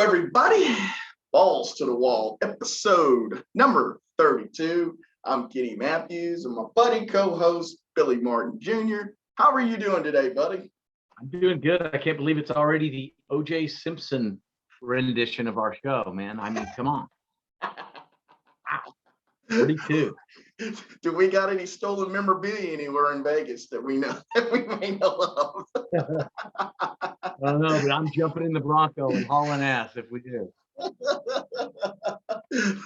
everybody. Balls to the Wall, episode number 32. I'm Kenny Matthews and my buddy co-host, Billy Martin Jr. How are you doing today, buddy? I'm doing good. I can't believe it's already the O.J. Simpson rendition of our show, man. I mean, come on. Wow. 32. Do we got any stolen memorabilia anywhere in Vegas that we know that we may know of? I don't know, but I'm jumping in the Bronco and hauling ass if we do.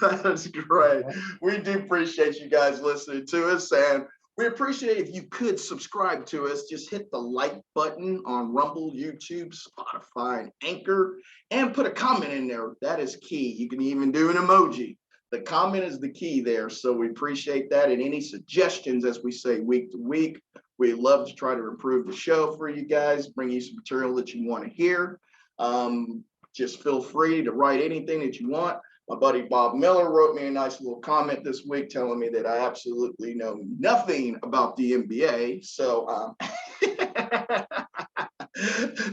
That's great. We do appreciate you guys listening to us, and we appreciate if you could subscribe to us. Just hit the like button on Rumble, YouTube, Spotify, and Anchor, and put a comment in there. That is key. You can even do an emoji. The comment is the key there, so we appreciate that. And any suggestions, as we say, week to week, we love to try to improve the show for you guys, bring you some material that you want to hear. Just feel free to write anything that you want. My buddy Bob Miller wrote me a nice little comment this week telling me that I absolutely know nothing about the NBA. So,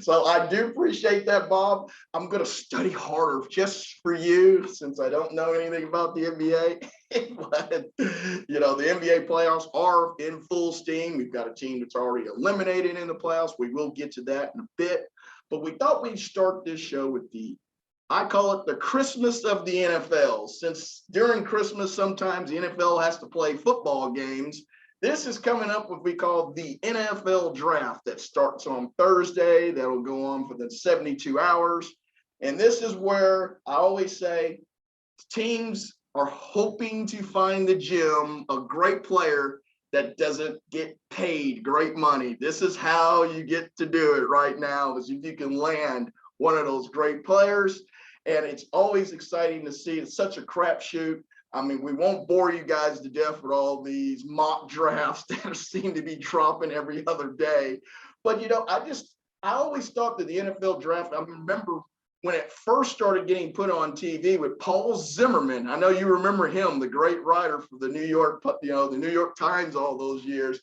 so I do appreciate that, Bob. I'm going to study harder just for you since I don't know anything about the NBA. But, you know, the NBA playoffs are in full steam. We've got a team that's already eliminated in the playoffs. We will get to that in a bit. But we thought we'd start this show with I call it the Christmas of the NFL. Since during Christmas, sometimes the NFL has to play football games. This is coming up what we call the NFL draft that starts on Thursday. That'll go on for the 72 hours. And this is where I always say teams are hoping to find the gem, a great player that doesn't get paid great money. This is how you get to do it right now, is if you can land one of those great players. And it's always exciting to see. It's such a crapshoot. I mean, we won't bore you guys to death with all these mock drafts that seem to be dropping every other day. But, you know, I always thought that the NFL draft, I remember when it first started getting put on TV with Paul Zimmerman. I know you remember him, the great writer for the New York Times all those years.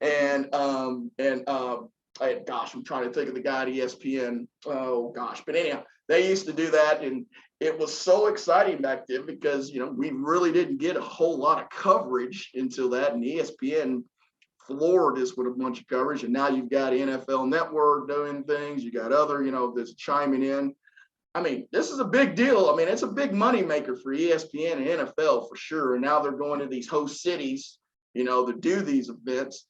And gosh, I'm trying to think of the guy at ESPN. Oh gosh, but anyhow, they used to do that, and it was so exciting back then because, you know, we really didn't get a whole lot of coverage until that, and ESPN floored us with a bunch of coverage. And now you've got NFL Network doing things. You got other, you know, that's chiming in. I mean, this is a big deal. I mean, it's a big money maker for ESPN and NFL for sure. And now they're going to these host cities, you know, to do these events.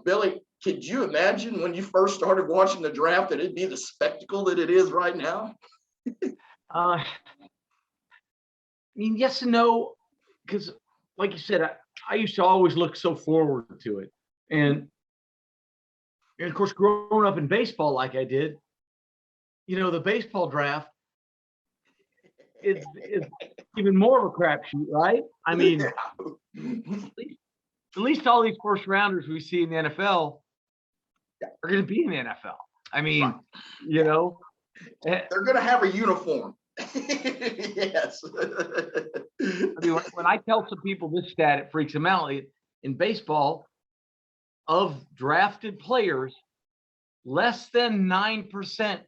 Billy, could you imagine when you first started watching the draft that it'd be the spectacle that it is right now? I mean, yes and no, because like you said, I used to always look so forward to it. And of course, growing up in baseball like I did, you know, the baseball draft is even more of a crapshoot, right? I mean, at least all these first rounders we see in the NFL are going to be in the NFL. I mean, right. You know, they're going to have a uniform. Yes. I mean, when I tell some people this stat, it freaks them out. In baseball, of drafted players, less than 9%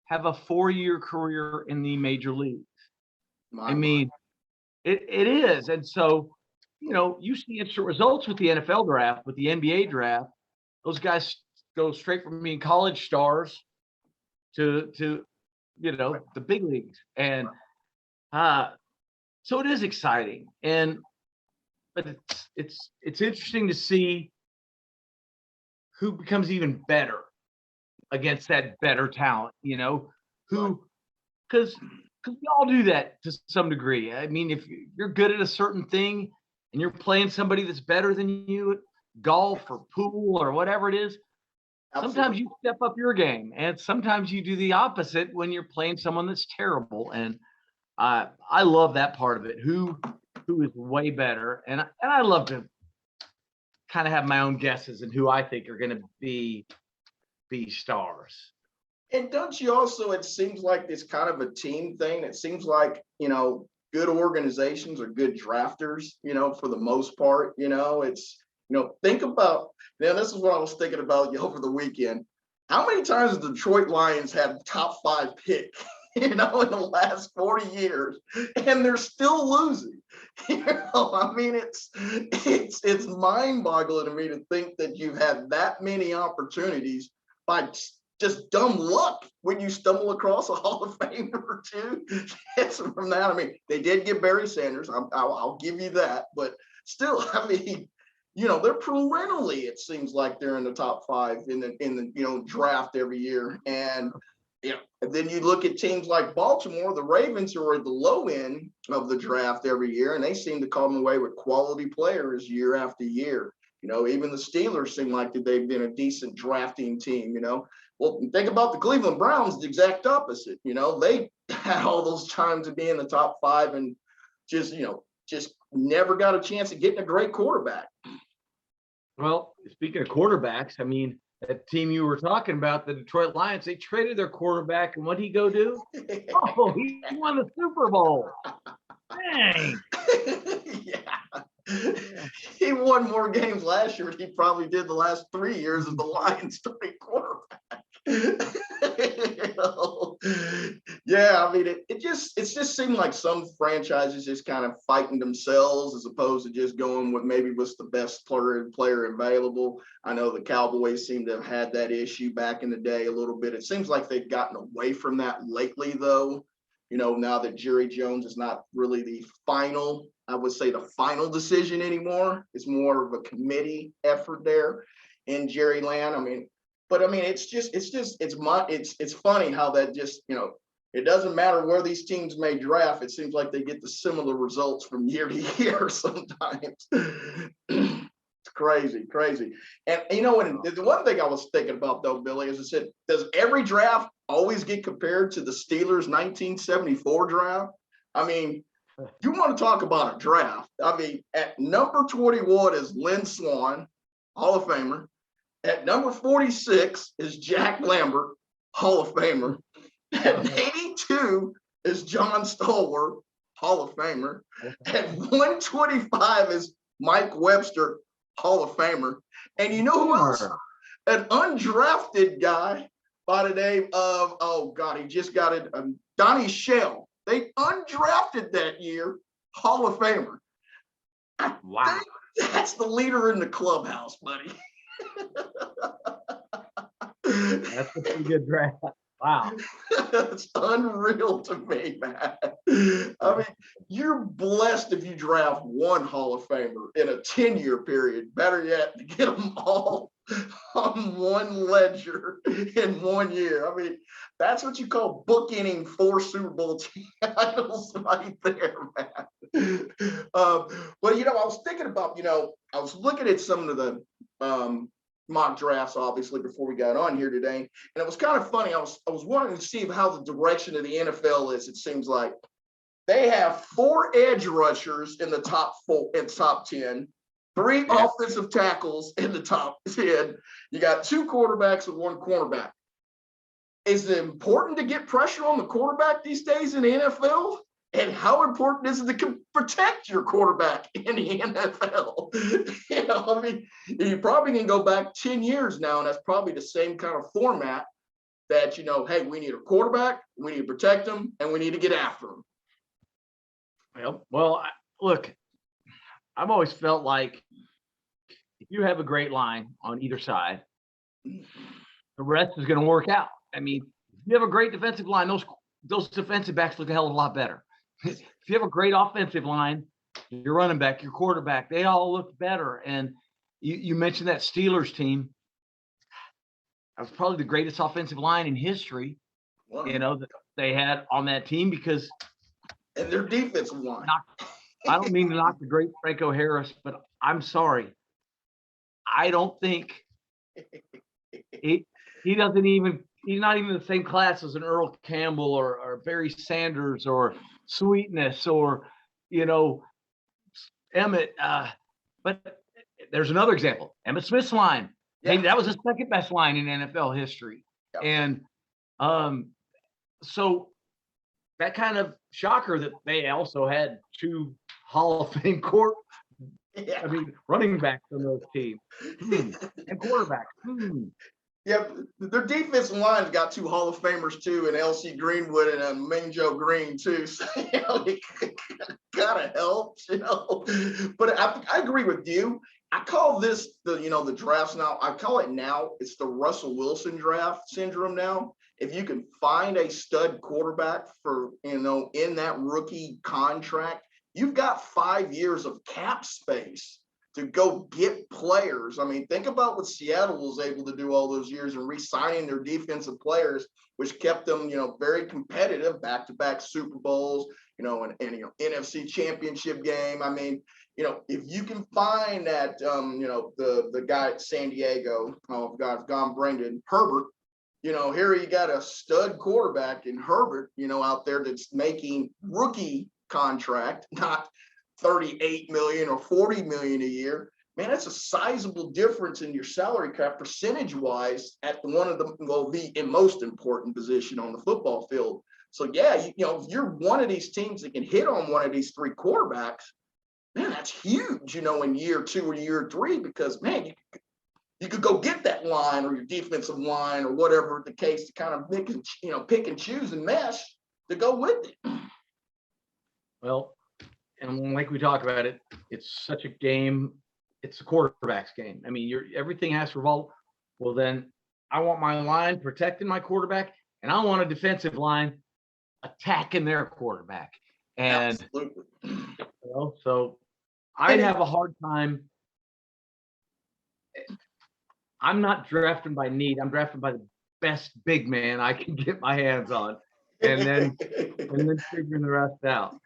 have a 4-year career in the major leagues. I mean, it is. And so, you know, you see instant results with the NFL draft, with the NBA draft. Those guys go straight from being college stars to you know, the big leagues. And so it is exciting. But it's interesting to see who becomes even better against that better talent, you know, because we all do that to some degree. I mean, if you're good at a certain thing and you're playing somebody that's better than you at golf or pool or whatever it is, absolutely. Sometimes you step up your game, and sometimes you do the opposite when you're playing someone that's terrible. And I love that part of it. Who is way better, and I love to kind of have my own guesses and who I think are going to be stars. And don't you also, it seems like it's kind of a team thing. It seems like, you know, good organizations are good drafters, you know, for the most part. You know, it's, you know, think about, now this is what I was thinking about over the weekend. How many times the Detroit Lions had top 5 pick in the last 40 years, and they're still losing. I mean, it's mind-boggling to me to think that you've had that many opportunities by just dumb luck when you stumble across a Hall of Famer or two. It's from that. I mean, they did get Barry Sanders. I'll give you that, but still, I mean, they're perennially, it seems like they're in the top 5 in the draft every year. And and then you look at teams like Baltimore, the Ravens, who are at the low end of the draft every year, and they seem to come away with quality players year after year. Even the Steelers seem like that they've been a decent drafting team. Well, think about the Cleveland Browns, the exact opposite. They had all those times to be in the top 5 and just never got a chance of getting a great quarterback. Well, speaking of quarterbacks, I mean, that team you were talking about, the Detroit Lions, they traded their quarterback, and what did he go do? Oh, he won the Super Bowl. Dang. Yeah. He won more games last year than he probably did the last 3 years of the Lions starting quarterback. Yeah, I mean, it just seemed like some franchises just kind of fighting themselves as opposed to just going with maybe what's the best player available. I know the Cowboys seem to have had that issue back in the day a little bit. It seems like they've gotten away from that lately, though. Now that Jerry Jones is not really the final decision anymore. It's more of a committee effort there in Jerry Land. I mean, it's funny how that just, it doesn't matter where these teams may draft. It seems like they get the similar results from year to year sometimes. It's crazy. And the one thing I was thinking about though, Billy, is I said, does every draft always get compared to the Steelers' 1974 draft? I mean, you want to talk about a draft. I mean, at number 21 is Lynn Swann, Hall of Famer. At number 46 is Jack Lambert, Hall of Famer. At 82 is John Stallworth, Hall of Famer. At 125 is Mike Webster, Hall of Famer. And you know who else? An undrafted guy by the name of, he just got it, Donnie Shell. They undrafted that year, Hall of Famer. Wow. That's the leader in the clubhouse, buddy. That's a pretty good draft. Wow. It's unreal to me, man. I mean, you're blessed if you draft one Hall of Famer in a 10-year period. Better yet, to get them all on one ledger in 1 year. I mean, that's what you call bookending 4 Super Bowl titles right there, man. But, I was thinking about, I was looking at some of the mock drafts, obviously, before we got on here today. And it was kind of funny. I was wanting to see how the direction of the NFL is. It seems like they have 4 edge rushers in the top 10, 3 offensive tackles in the top 10. You got 2 quarterbacks and 1 cornerback. Is it important to get pressure on the quarterback these days in the NFL? And how important is it to protect your quarterback in the NFL? I mean, you probably can go back 10 years now, and that's probably the same kind of format that, hey, we need a quarterback, we need to protect them, and we need to get after them. Well, look, I've always felt like if you have a great line on either side, the rest is going to work out. I mean, if you have a great defensive line, those defensive backs look a hell of a lot better. If you have a great offensive line, your running back, your quarterback, they all look better. And you mentioned that Steelers team. That was probably the greatest offensive line in history, that they had on that team because. And their defensive line. I don't mean to knock the great Franco Harris, but I'm sorry. I don't think he's not even the same class as an Earl Campbell or Barry Sanders or Sweetness or, Emmett. But there's another example, Emmitt Smith's line. Yeah. Maybe that was the second best line in NFL history. Yeah. And so that kind of shocker that they also had 2 Hall of Fame running backs on those teams and quarterbacks. Yeah, their defensive line's got two Hall of Famers too, and LC Greenwood and Minjo Green too. So it kind of helps, But I agree with you. I call this the drafts now. I call it now. It's the Russell Wilson draft syndrome now. If you can find a stud quarterback for in that rookie contract, you've got 5 years of cap space to go get players. I mean, think about what Seattle was able to do all those years and re-signing their defensive players, which kept them, very competitive, back-to-back Super Bowls, and NFC Championship game. I mean, if you can find that, the guy at San Diego, oh God, I've gone Brendan Herbert. Here you got a stud quarterback in Herbert, out there that's making rookie contract, not 38 million or 40 million a year. Man, that's a sizable difference in your salary cap percentage wise at one of the most important position on the football field. So yeah, if you're one of these teams that can hit on one of these three quarterbacks, man, that's huge, in year 2 or year 3, because man, you could go get that line or your defensive line or whatever the case to kind of pick and choose and mesh to go with it. Well, and like we talk about it, it's such a game. It's a quarterback's game. I mean, everything has to revolve. Well, then I want my line protecting my quarterback, and I want a defensive line attacking their quarterback. And absolutely. So I'd have a hard time. I'm not drafting by need. I'm drafting by the best big man I can get my hands on, and then figuring the rest out.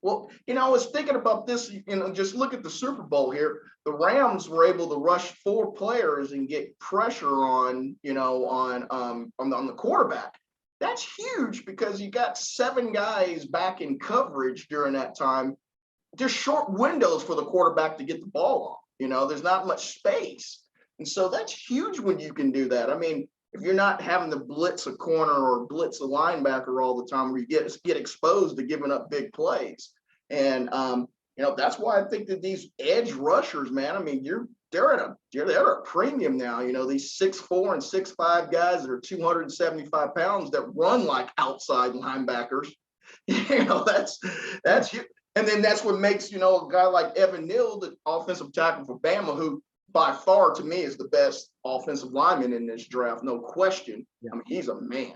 Well, I was thinking about this, just look at the Super Bowl here. The Rams were able to rush 4 players and get pressure on the quarterback. That's huge because you got 7 guys back in coverage during that time. There's short windows for the quarterback to get the ball off. There's not much space. And so that's huge when you can do that. I mean, if you're not having to blitz a corner or blitz a linebacker all the time, where you get exposed to giving up big plays. And that's why I think that these edge rushers, man, I mean, they're at a premium now. These 6'4" and 6'5" guys that are 275 pounds that run like outside linebackers. That's huge. And then that's what makes a guy like Evan Neal, the offensive tackle for Bama, who by far to me is the best offensive lineman in this draft, no question. Yeah. I mean, he's a man.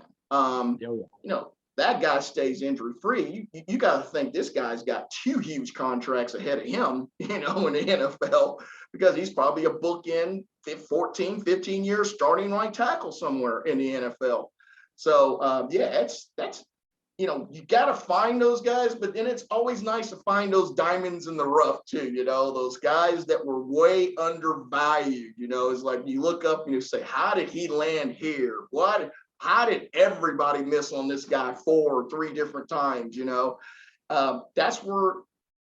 That guy stays injury free. You got to think this guy's got 2 huge contracts ahead of him, in the NFL, because he's probably a bookend 14, 15 years starting right tackle somewhere in the NFL. So that's you got to find those guys, but then it's always nice to find those diamonds in the rough too, those guys that were way undervalued. It's like you look up and you say, how did he land here? How did everybody miss on this guy 4 or 3 different times? That's where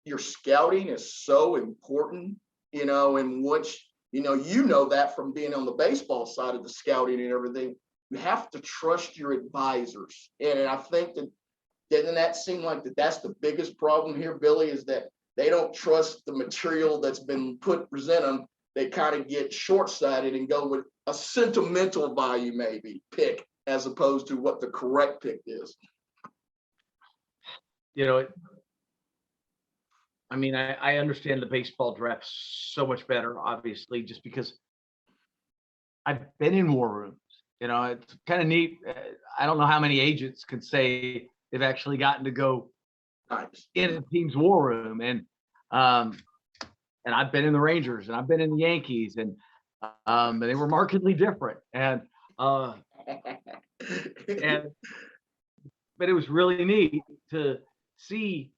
your scouting is so important, in which, that from being on the baseball side of the scouting and everything. You have to trust your advisors. And I think that doesn't that seem like that's the biggest problem here, Billy, is that they don't trust the material that's been present them. They kind of get short-sighted and go with a sentimental value maybe pick as opposed to what the correct pick is. I mean, I understand the baseball draft so much better, obviously, just because I've been in war rooms. It's kind of neat. I don't know how many agents can say they've actually gotten to go in a team's war room. And I've been in the Rangers and I've been in the Yankees, and they were markedly different. But it was really neat to see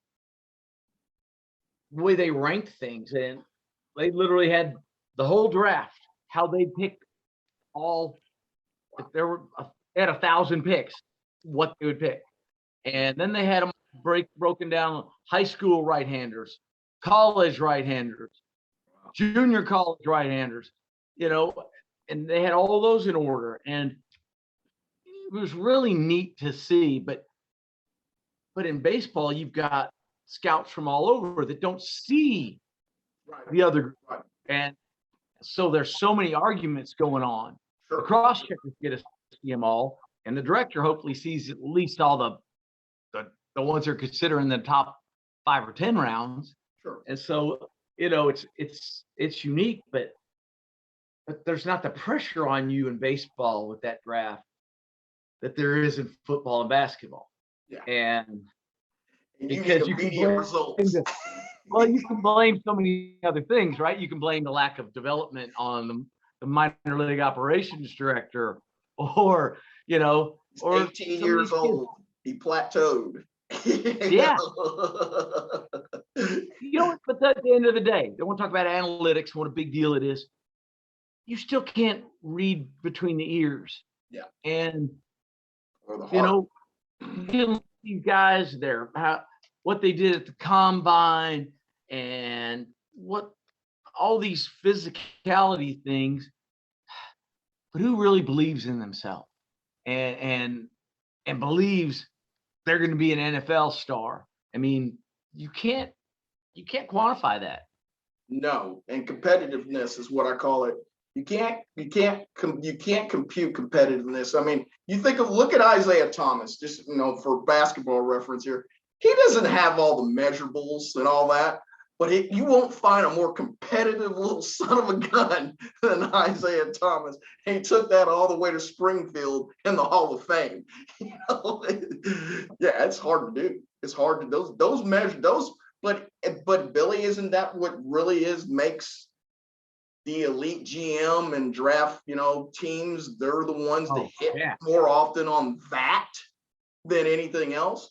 the way they ranked things. And they literally had the whole draft, how they picked if there were at 1,000 picks, what they would pick. And then they had them broken down: high school right-handers, college right-handers, junior college right-handers, and they had all those in order. And it was really neat to see. But in baseball, you've got scouts from all over that don't see the other group. And so there's so many arguments going on The Sure. cross checkers get to see them all, and the director hopefully sees at least all the ones they're considering the top 5 or 10 rounds. Sure. And so, it's unique, but there's not the pressure on you in baseball with that draft that there is in football and basketball. Yeah. And And you because need you can immediate blame results. well, you can blame so many other things, right? You can blame the lack of development on the minor league operations director, or He's or 18 some of years these kids. old. He plateaued. Yeah. But at the end of the day, they want to talk about analytics, what a big deal it is. You still can't read between the ears. Yeah. And Or the heart. these guys there, what they did at the combine, and what all these physicality things, but who really believes in themselves and believes they're going to be an NFL star? I mean, you can't quantify that. No, and competitiveness is what I call it. You can't compute competitiveness. I mean, look at Isaiah Thomas, just for basketball reference here. He doesn't have all the measurables and all that, but you won't find a more competitive little son of a gun than Isaiah Thomas. And he took that all the way to Springfield in the Hall of Fame. Yeah, it's hard to do. It's hard to those measure those. But Billy, isn't that what really makes the elite GM and draft, teams? They're the ones that hit more often on that than anything else.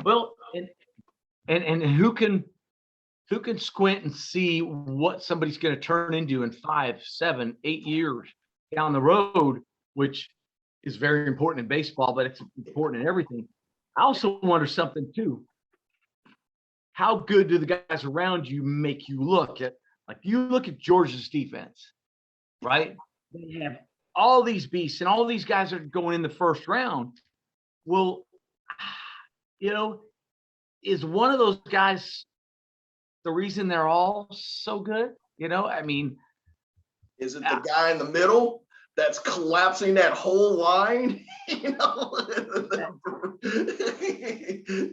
Well, and who can squint and see what somebody's going to turn into in 5, 7, 8 years down the road, which is very important in baseball, but it's important in everything. I also wonder something too. How good do the guys around you make you look at? Like, you look at Georgia's defense, right? They have all these beasts and all these guys are going in the first round. Well, is one of those guys the reason they're all so good? I mean, is it the guy in the middle that's collapsing that whole line?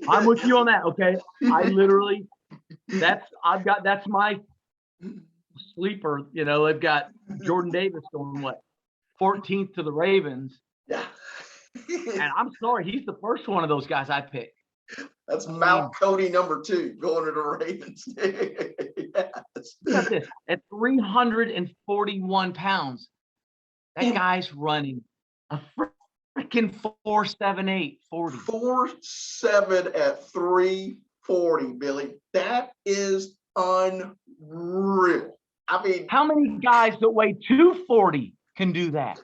I'm with you on that. Okay. I literally, that's my sleeper. They've got Jordan Davis going 14th to the Ravens. Yeah. And I'm sorry, he's the first one of those guys I picked. That's Mount Cody number 2 going to the Ravens. Yes. Look at this. At 341 pounds, that guy's running a freaking 4.78 40. 4.7 at 340, Billy. That is unreal. I mean, how many guys that weigh 240 can do that?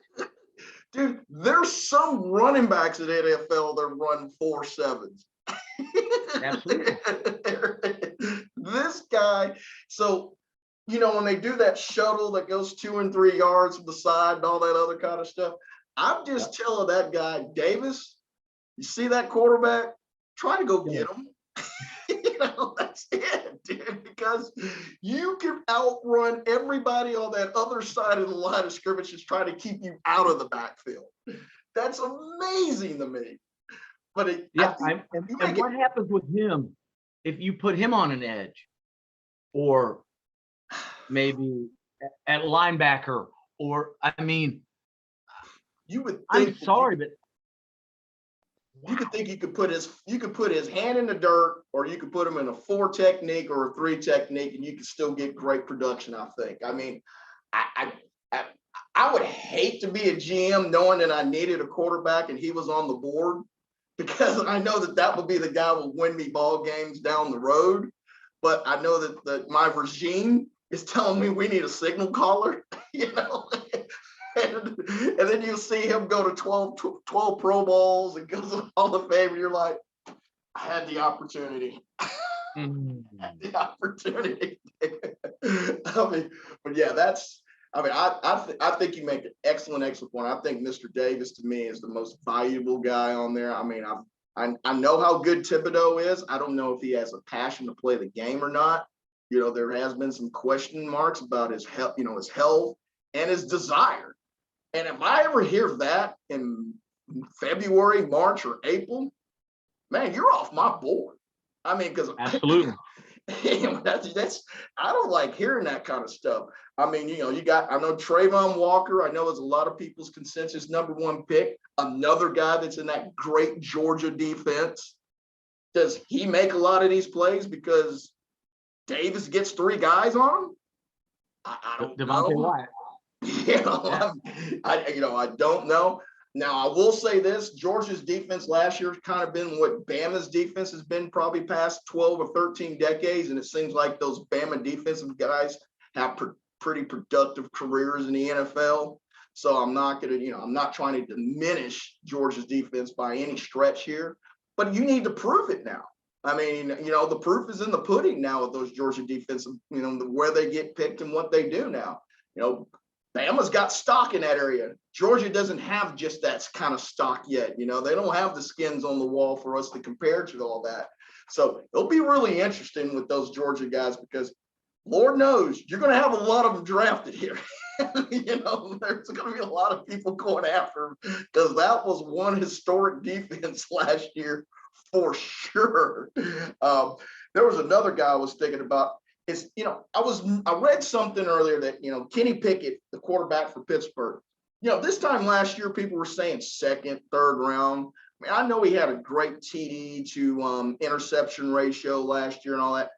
Dude, there's some running backs at NFL that run 4.7s. Absolutely. This guy, so when they do that shuttle that goes 2 and 3 yards to the side and all that other kind of stuff, I'm just telling that guy, Davis, you see that quarterback? Try to go get him. That's it, dude, because you can outrun everybody on that other side of the line of scrimmage just trying to keep you out of the backfield. That's amazing to me. But what happens with him if you put him on an edge, or maybe at linebacker, or you would think I'm sorry, but you could think you could put his hand in the dirt, or you could put him in a 4 technique or a 3 technique, and you could still get great production. I think. I mean, I would hate to be a GM knowing that I needed a quarterback and he was on the board, because I know that would be the guy who will win me ball games down the road. But I know that my regime is telling me we need a signal caller, And then you see him go to 12 Pro Bowls and goes to the Hall of Fame, and you're like, I had the opportunity. The opportunity. But yeah, I think you make an excellent point. I think Mr. Davis, to me, is the most valuable guy on there. I mean, I know how good Thibodeau is. I don't know if he has a passion to play the game or not. There has been some question marks about his health and his desire. And if I ever hear that in February, March, or April, man, you're off my board. I mean, because Absolutely. that's I don't like hearing that kind of stuff. I mean, you know, I know Trayvon Walker. I know it's a lot of people's consensus #1 pick. Another guy that's in that great Georgia defense. Does he make a lot of these plays because Davis gets 3 guys on him? I don't Devontae know. Wyatt. I don't know. Now, I will say this, Georgia's defense last year has kind of been what Bama's defense has been probably past 12 or 13 decades, and it seems like those Bama defensive guys have pretty productive careers in the NFL. So I'm not going to, I'm not trying to diminish Georgia's defense by any stretch here, but you need to prove it now. I mean, the proof is in the pudding now with those Georgia defensive, where they get picked and what they do now. Bama's got stock in that area. Georgia doesn't have just that kind of stock yet. They don't have the skins on the wall for us to compare to all that. So it'll be really interesting with those Georgia guys because Lord knows you're going to have a lot of them drafted here. There's going to be a lot of people going after them because that was one historic defense last year for sure. There was another guy I was thinking about. I read something earlier that, Kenny Pickett, the quarterback for Pittsburgh, this time last year, people were saying second, third round. I mean, I know he had a great TD to interception ratio last year and all that.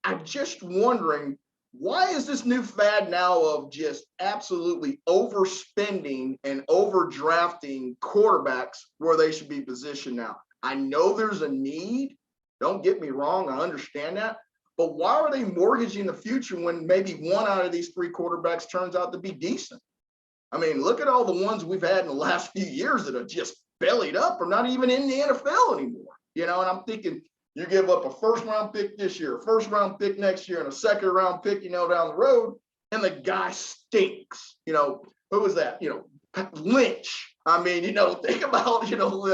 I'm just wondering, why is this new fad now of just absolutely overspending and overdrafting quarterbacks where they should be positioned now? I know there's a need. Don't get me wrong. I understand that. But why are they mortgaging the future when maybe one out of these 3 quarterbacks turns out to be decent? I mean, look at all the ones we've had in the last few years that are just bellied up or not even in the NFL anymore. And I'm thinking you give up a first-round pick this year, a first-round pick next year, and a second-round pick, down the road, and the guy stinks. Who was that? Lynch. I mean, think about,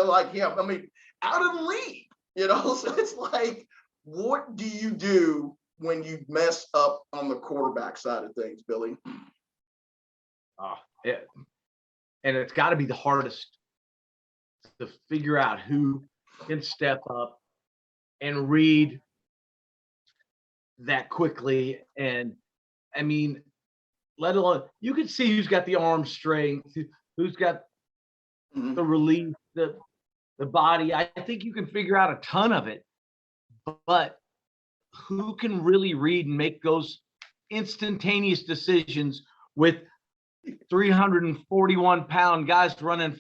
like him. I mean, out of the league, so it's like, what do you do when you mess up on the quarterback side of things, Billy? Yeah. And it's got to be the hardest to figure out who can step up and read that quickly. And I mean, let alone, you can see who's got the arm strength, who's got the release, the body. I think you can figure out a ton of it. But who can really read and make those instantaneous decisions with 341-pound guys running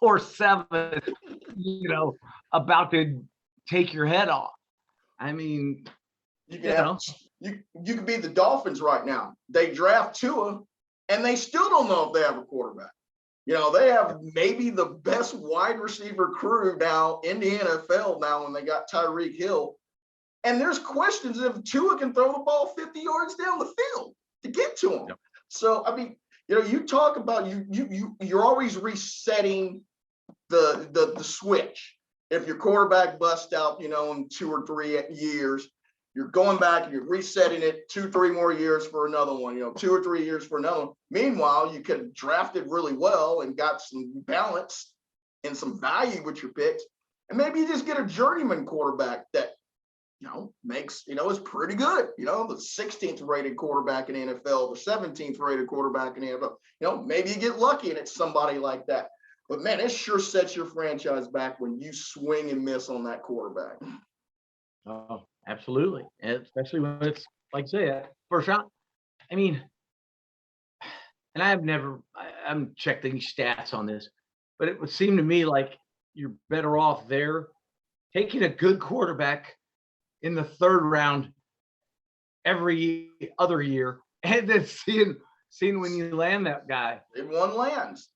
4.7, about to take your head off? I mean, you could be the Dolphins right now. They draft Tua, and they still don't know if they have a quarterback. They have maybe the best wide receiver crew now in the NFL now when they got Tyreek Hill. And there's questions if Tua can throw the ball 50 yards down the field to get to him. Yep. So, I mean, you talk about you're always resetting the switch. If your quarterback busts out, in 2 or 3 years, you're going back and you're resetting it 2-3 more years for another one, 2 or 3 years for another one. Meanwhile, you could have drafted really well and got some balance and some value with your picks. And maybe you just get a journeyman quarterback that, makes, is pretty good. The 16th rated quarterback in the NFL, the 17th rated quarterback in the NFL. Maybe you get lucky and it's somebody like that. But man, it sure sets your franchise back when you swing and miss on that quarterback. Oh, absolutely. And especially when it's, like I say, first round. I mean, and I haven't checked any stats on this, but it would seem to me like you're better off there taking a good quarterback in the 3rd round every other year and then seeing when you land that guy. See if one lands.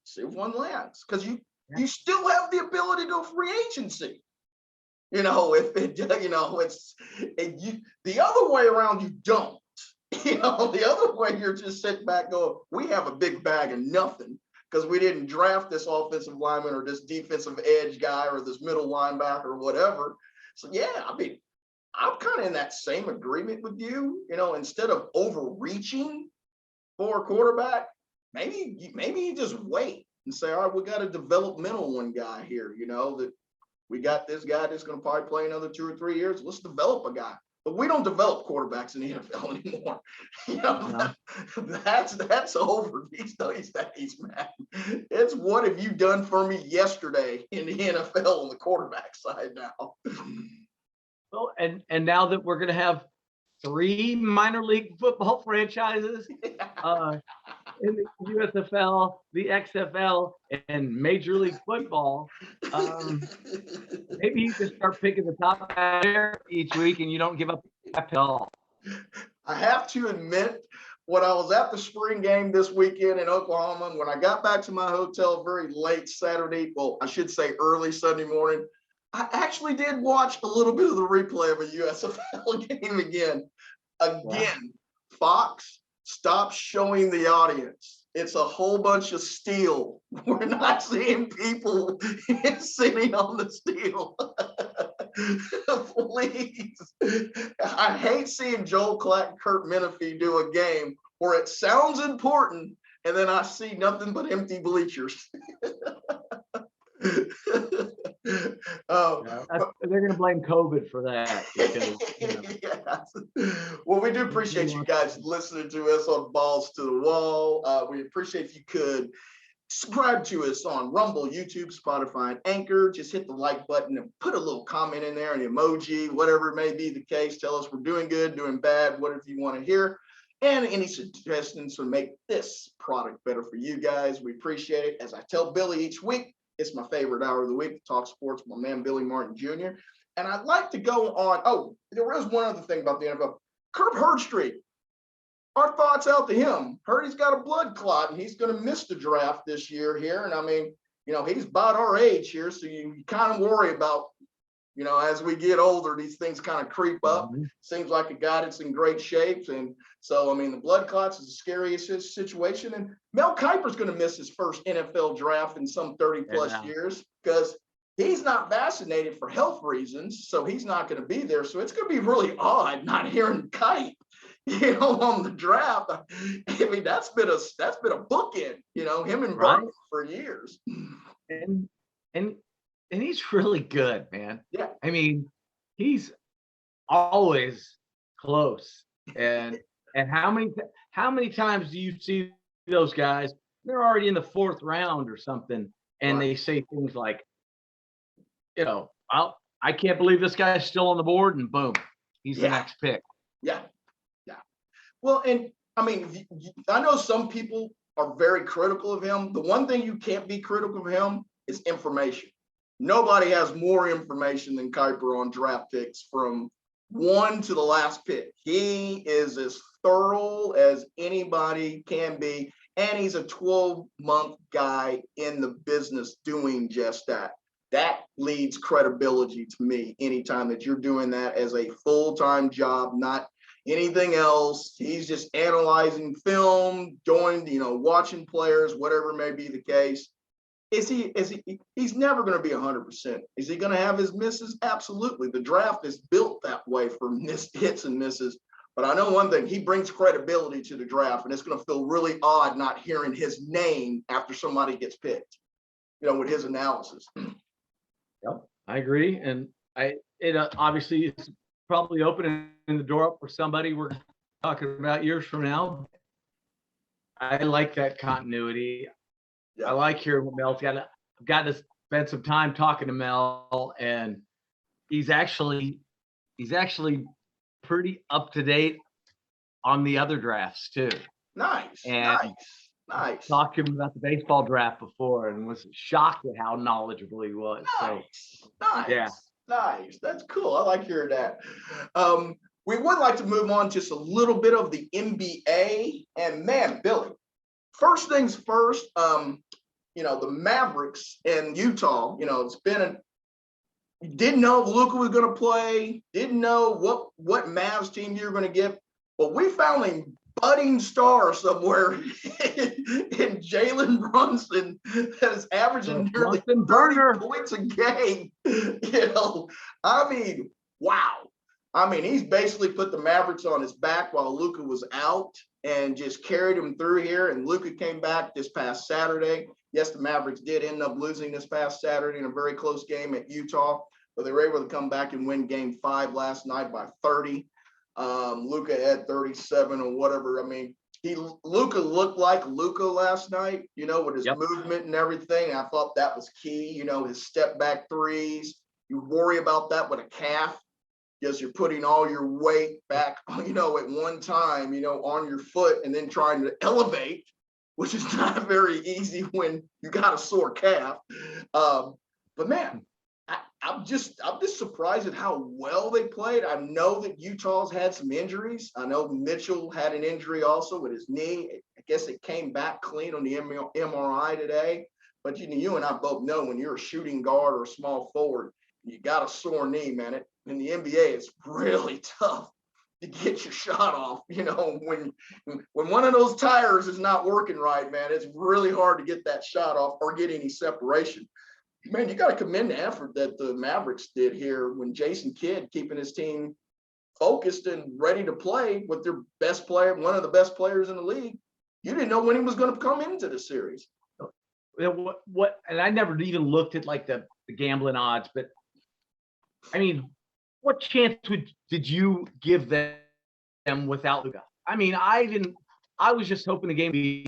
Because you still have the ability to go free agency. If it, the other way around, you don't. The other way, you're just sitting back going, we have a big bag of nothing because we didn't draft this offensive lineman or this defensive edge guy or this middle linebacker or whatever. So, yeah, I mean, I'm kind of in that same agreement with you. Instead of overreaching for a quarterback, maybe you just wait and say, all right, we got a developmental one guy here, that we got this guy that's going to probably play another 2 or 3 years. Let's develop a guy. But we don't develop quarterbacks in the NFL anymore. No. That's over these days, man. It's what have you done for me yesterday in the NFL on the quarterback side now. Well, and now that we're going to have 3 minor league football franchises in the USFL, the XFL, and Major League Football, maybe you just start picking the top there each week, and you don't give up at all. I have to admit, when I was at the spring game this weekend in Oklahoma, and when I got back to my hotel very late Saturday, well, I should say early Sunday morning, I actually did watch a little bit of the replay of a USFL game again. Wow. Fox, stop showing the audience. It's a whole bunch of steel. We're not seeing people sitting on the steel. Please. I hate seeing Joel Klatt and Kurt Menefee do a game where it sounds important and then I see nothing but empty bleachers. They're going to blame COVID for that. Because, yes. Well, we do appreciate you guys listening to us on Balls to the Wall. We appreciate if you could subscribe to us on Rumble, YouTube, Spotify, and Anchor. Just hit the like button and put a little comment in there, an emoji, whatever it may be the case. Tell us we're doing good, doing bad, whatever you want to hear. And any suggestions to make this product better for you guys. We appreciate it. As I tell Billy each week, it's my favorite hour of the week to talk sports with my man, Billy Martin Jr. And I'd like to go on. Oh, there was one other thing about the NFL. Kirk Herbstreit. Our thoughts out to him. Heard he's got a blood clot and he's going to miss the draft this year here. And I mean, he's about our age here. So you kind of worry about, as we get older, these things kind of creep up. Mm-hmm. Seems like a guy that's in great shape. And so, I mean, the blood clots is the scariest situation. And Mel Kiper's going to miss his first NFL draft in some 30 plus years because he's not vaccinated for health reasons. So he's not going to be there. So it's going to be really odd not hearing Kipe, on the draft. I mean, that's been a bookend, him and Burke for years. And he's really good, man. Yeah. I mean, he's always close. And how many times do you see those guys? They're already in the 4th round or something, and they say things like, I can't believe this guy's still on the board, and boom, he's the next pick. Yeah. Well, and I mean, I know some people are very critical of him. The one thing you can't be critical of him is information. Nobody has more information than Kiper on draft picks from 1 to the last pick. He is as thorough as anybody can be, and he's a 12-month guy in the business doing just that. That leads credibility to me anytime that you're doing that as a full-time job, not anything else. He's just analyzing film, watching players, whatever may be the case. He's never going to be 100%. Is he going to have his misses? Absolutely. The draft is built that way for hits and misses. But I know one thing, he brings credibility to the draft, and it's going to feel really odd not hearing his name after somebody gets picked, with his analysis. Yep, I agree. And it obviously is probably opening the door up for somebody we're talking about years from now. I like that continuity. Yeah. I like hearing what Mel's got. I've got to spend some time talking to Mel, and he's actually pretty up to date on the other drafts too. Nice. Talked to him about the baseball draft before, and was shocked at how knowledgeable he was. Nice. That's cool. I like hearing that. We would like to move on just a little bit of the NBA, and man, Billy. First things first, the Mavericks in Utah, it's been didn't know if Luka was going to play, didn't know what Mavs team you were going to get, but we found a budding star somewhere in Jalen Brunson that is averaging nearly 30 points a game. I mean, wow. I mean, he's basically put the Mavericks on his back while Luka was out. and just carried them through here. And Luka came back this past Saturday. Yes, the Mavericks did end up losing this past Saturday in a very close game at Utah, but they were able to come back and win game 5 last night by 30. Luka had 37 or whatever. I mean, Luka looked like Luka last night, with his movement and everything. I thought that was key, his step back threes. You worry about that with a calf because you're putting all your weight back, at one time, on your foot and then trying to elevate, which is not very easy when you got a sore calf. But man, I'm just surprised at how well they played. I know that Utah's had some injuries. I know Mitchell had an injury also with his knee. I guess it came back clean on the MRI today. But you and I both know when you're a shooting guard or a small forward, you got a sore knee, man. In the NBA, it's really tough to get your shot off. When one of those tires is not working right, man, it's really hard to get that shot off or get any separation. Man, you got to commend the effort that the Mavericks did here when Jason Kidd keeping his team focused and ready to play with their best player, one of the best players in the league. You didn't know when he was going to come into the series. What? And I never even looked at like the gambling odds, but I mean, what chance did you give them without Luka? I mean, I didn't. I was just hoping the game would be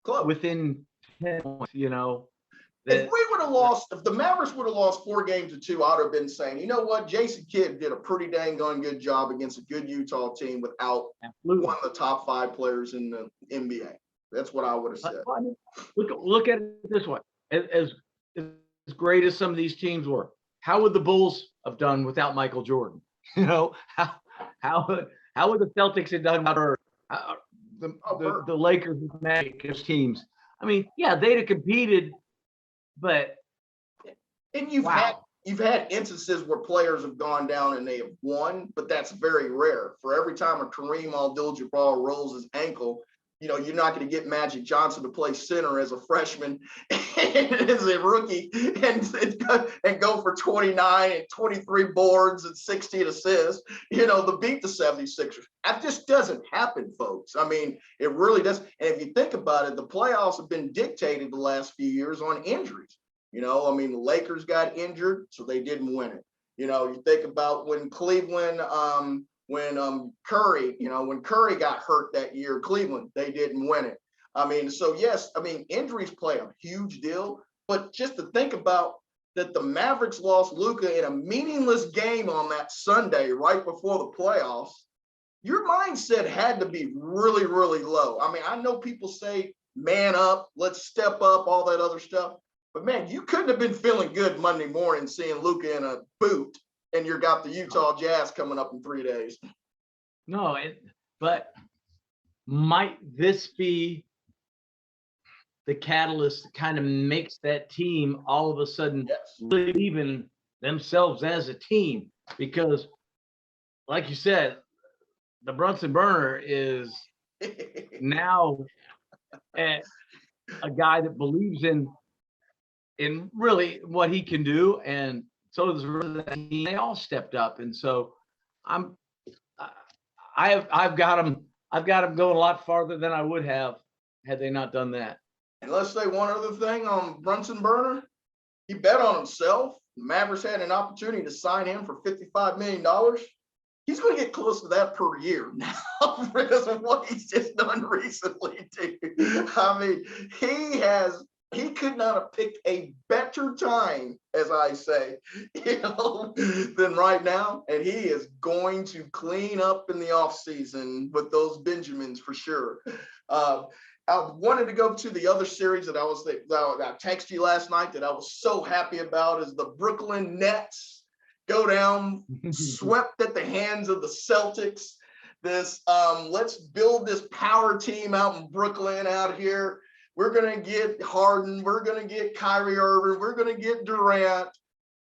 close within 10 points, If we would have lost, if the Mavericks would have lost 4 games to 2, I would have been saying, you know what, Jason Kidd did a pretty dang good job against a good Utah team without one of the top 5 players in the NBA. That's what I would have said. I mean, look at it this way: as great as some of these teams were, how would the Bulls have done without Michael Jordan? How would the Celtics have done without the Lakers and Magic as teams? I mean, yeah, they'd have competed. But you've had instances where players have gone down and they have won, but that's very rare. For every time a Kareem Abdul-Jabbar rolls his ankle, you're not going to get Magic Johnson to play center as a freshman and as a rookie and go for 29 and 23 boards and 16 assists, to beat the 76ers. That just doesn't happen, folks. I mean, it really does. And if you think about it, the playoffs have been dictated the last few years on injuries. I mean, the Lakers got injured, so they didn't win it. You think about when Cleveland, when Curry got hurt that year, Cleveland, they didn't win it. I mean, so yes, I mean, injuries play a huge deal, but just to think about that the Mavericks lost Luka in a meaningless game on that Sunday right before the playoffs, your mindset had to be really, really low. I mean, I know people say, man up, let's step up, all that other stuff. But man, you couldn't have been feeling good Monday morning seeing Luka in a boot and you got the Utah Jazz coming up in 3 days. No, but might this be the catalyst that kind of makes that team all of a sudden believe in themselves as a team? Because, like you said, the Brunson burner is now a guy that believes in really what he can do, and so does the team. They all stepped up, and so I've got him going a lot farther than I would have had they not done that. And let's say one other thing on Brunson burner. He bet on himself. The Mavericks had an opportunity to sign him for $55 million. He's going to get close to that per year now because of what he's just done recently, dude. I mean, he could not have picked a better time, as I say, than right now. And he is going to clean up in the offseason with those Benjamins for sure. I wanted to go to the other series that I texted you last night that I was so happy about is the Brooklyn Nets go down, swept at the hands of the Celtics. This let's build this power team out in Brooklyn out here. We're going to get Harden. We're going to get Kyrie Irving. We're going to get Durant.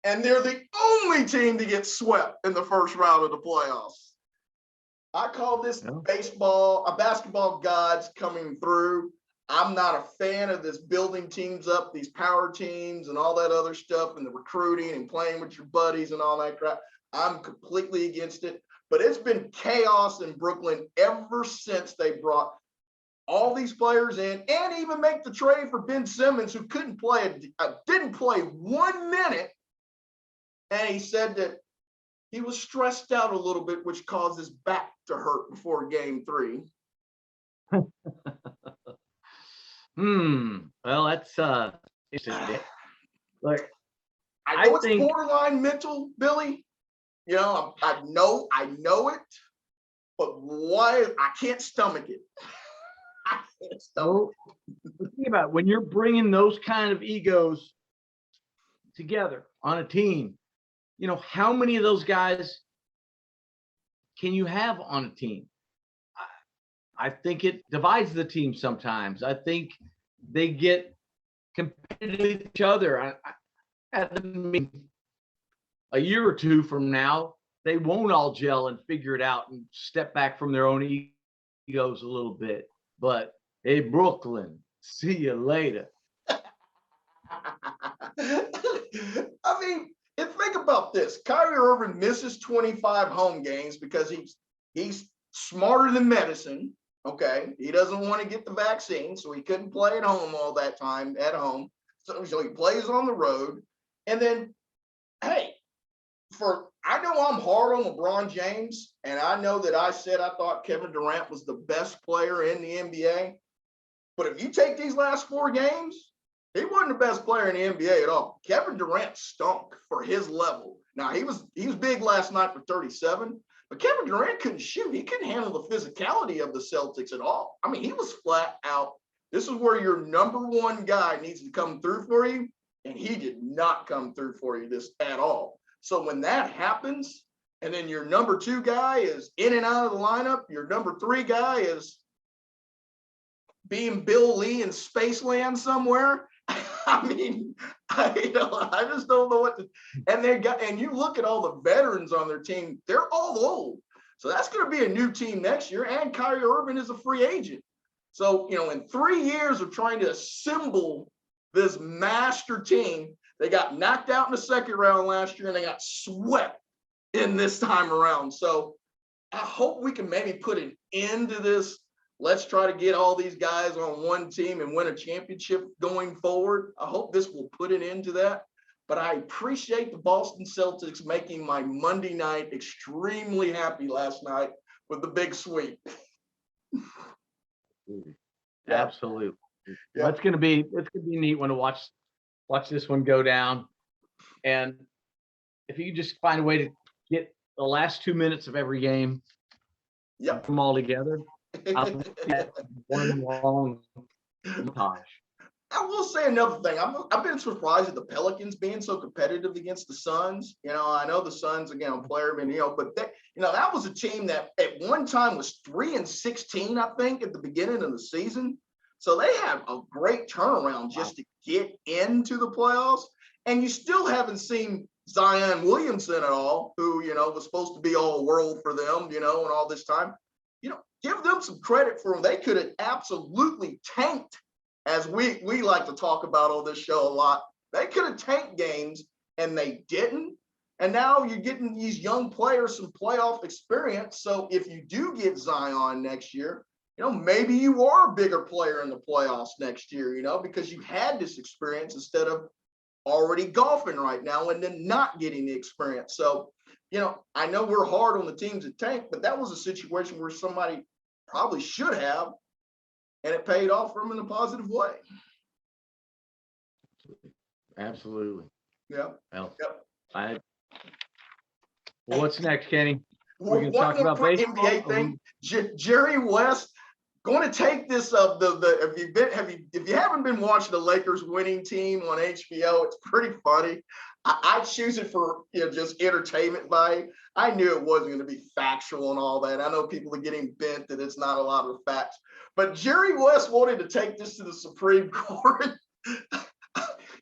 And they're the only team to get swept in the first round of the playoffs. I call this basketball gods coming through. I'm not a fan of this building teams up, these power teams and all that other stuff and the recruiting and playing with your buddies and all that crap. I'm completely against it. but it's been chaos in Brooklyn ever since they brought all these players in, and even make the trade for Ben Simmons, who didn't play 1 minute. And he said that he was stressed out a little bit, which caused his back to hurt before game 3. Well, that's interesting. Like, I know it's borderline mental, Billy. You know, I know it, but why I can't stomach it. I can't stomach it. Think about it. When you're bringing those kind of egos together on a team, you know, how many of those guys can you have on a team? I think it divides the team sometimes. I think they get competitive with each other. I mean, a year or two from now, they won't all gel and figure it out and step back from their own egos a little bit. But hey, Brooklyn, see you later. I mean, and think about this. Kyrie Irving misses 25 home games because he's smarter than medicine. Okay. He doesn't want to get the vaccine, so he couldn't play at home all that time at home. So he plays on the road. And then, hey, I know I'm hard on LeBron James, and I know that I said I thought Kevin Durant was the best player in the NBA. But if you take these last 4 games, he wasn't the best player in the NBA at all. Kevin Durant stunk for his level. Now, he was big last night for 37, but Kevin Durant couldn't shoot. He couldn't handle the physicality of the Celtics at all. I mean, he was flat out. This is where your number 1 guy needs to come through for you, and he did not come through for you this at all. So when that happens, and then your number 2 guy is in and out of the lineup, your number 3 guy is being Bill Lee in Spaceland somewhere. I mean, I just don't know what to. And you look at all the veterans on their team; they're all old. So that's going to be a new team next year. And Kyrie Irving is a free agent. So in 3 years of trying to assemble this master team, they got knocked out in the second round last year, and they got swept in this time around. So I hope we can maybe put an end to this. Let's try to get all these guys on one team and win a championship going forward. I hope this will put an end to that. But I appreciate the Boston Celtics making my Monday night extremely happy last night with the big sweep. Absolutely. Yeah. It's gonna be a neat one to watch this one go down. And if you just find a way to get the last 2 minutes of every game, put them all together. I'll get one long montage. I will say another thing. I've been surprised at the Pelicans being so competitive against the Suns. I know the Suns again on player, but that was a team that at one time was 3-16, I think, at the beginning of the season. So they have a great turnaround just to get into the playoffs. And you still haven't seen Zion Williamson at all, who was supposed to be all world for them, and all this time. Give them some credit for them. They could have absolutely tanked, as we like to talk about on this show a lot. They could have tanked games, and they didn't. And now you're getting these young players some playoff experience. So if you do get Zion next year, maybe you are a bigger player in the playoffs next year, because you had this experience instead of already golfing right now and then not getting the experience. So, I know we're hard on the teams that tank, but that was a situation where somebody probably should have, and it paid off for them in a positive way. Absolutely. Yeah. Well, what's next, Kenny? We're going to talk about baseball. NBA thing. Jerry West going to take this up. If you haven't been watching the Lakers winning team on HBO, it's pretty funny. I choose it for just entertainment value. I knew it wasn't going to be factual and all that. I know people are getting bent that it's not a lot of facts, but Jerry West wanted to take this to the Supreme Court.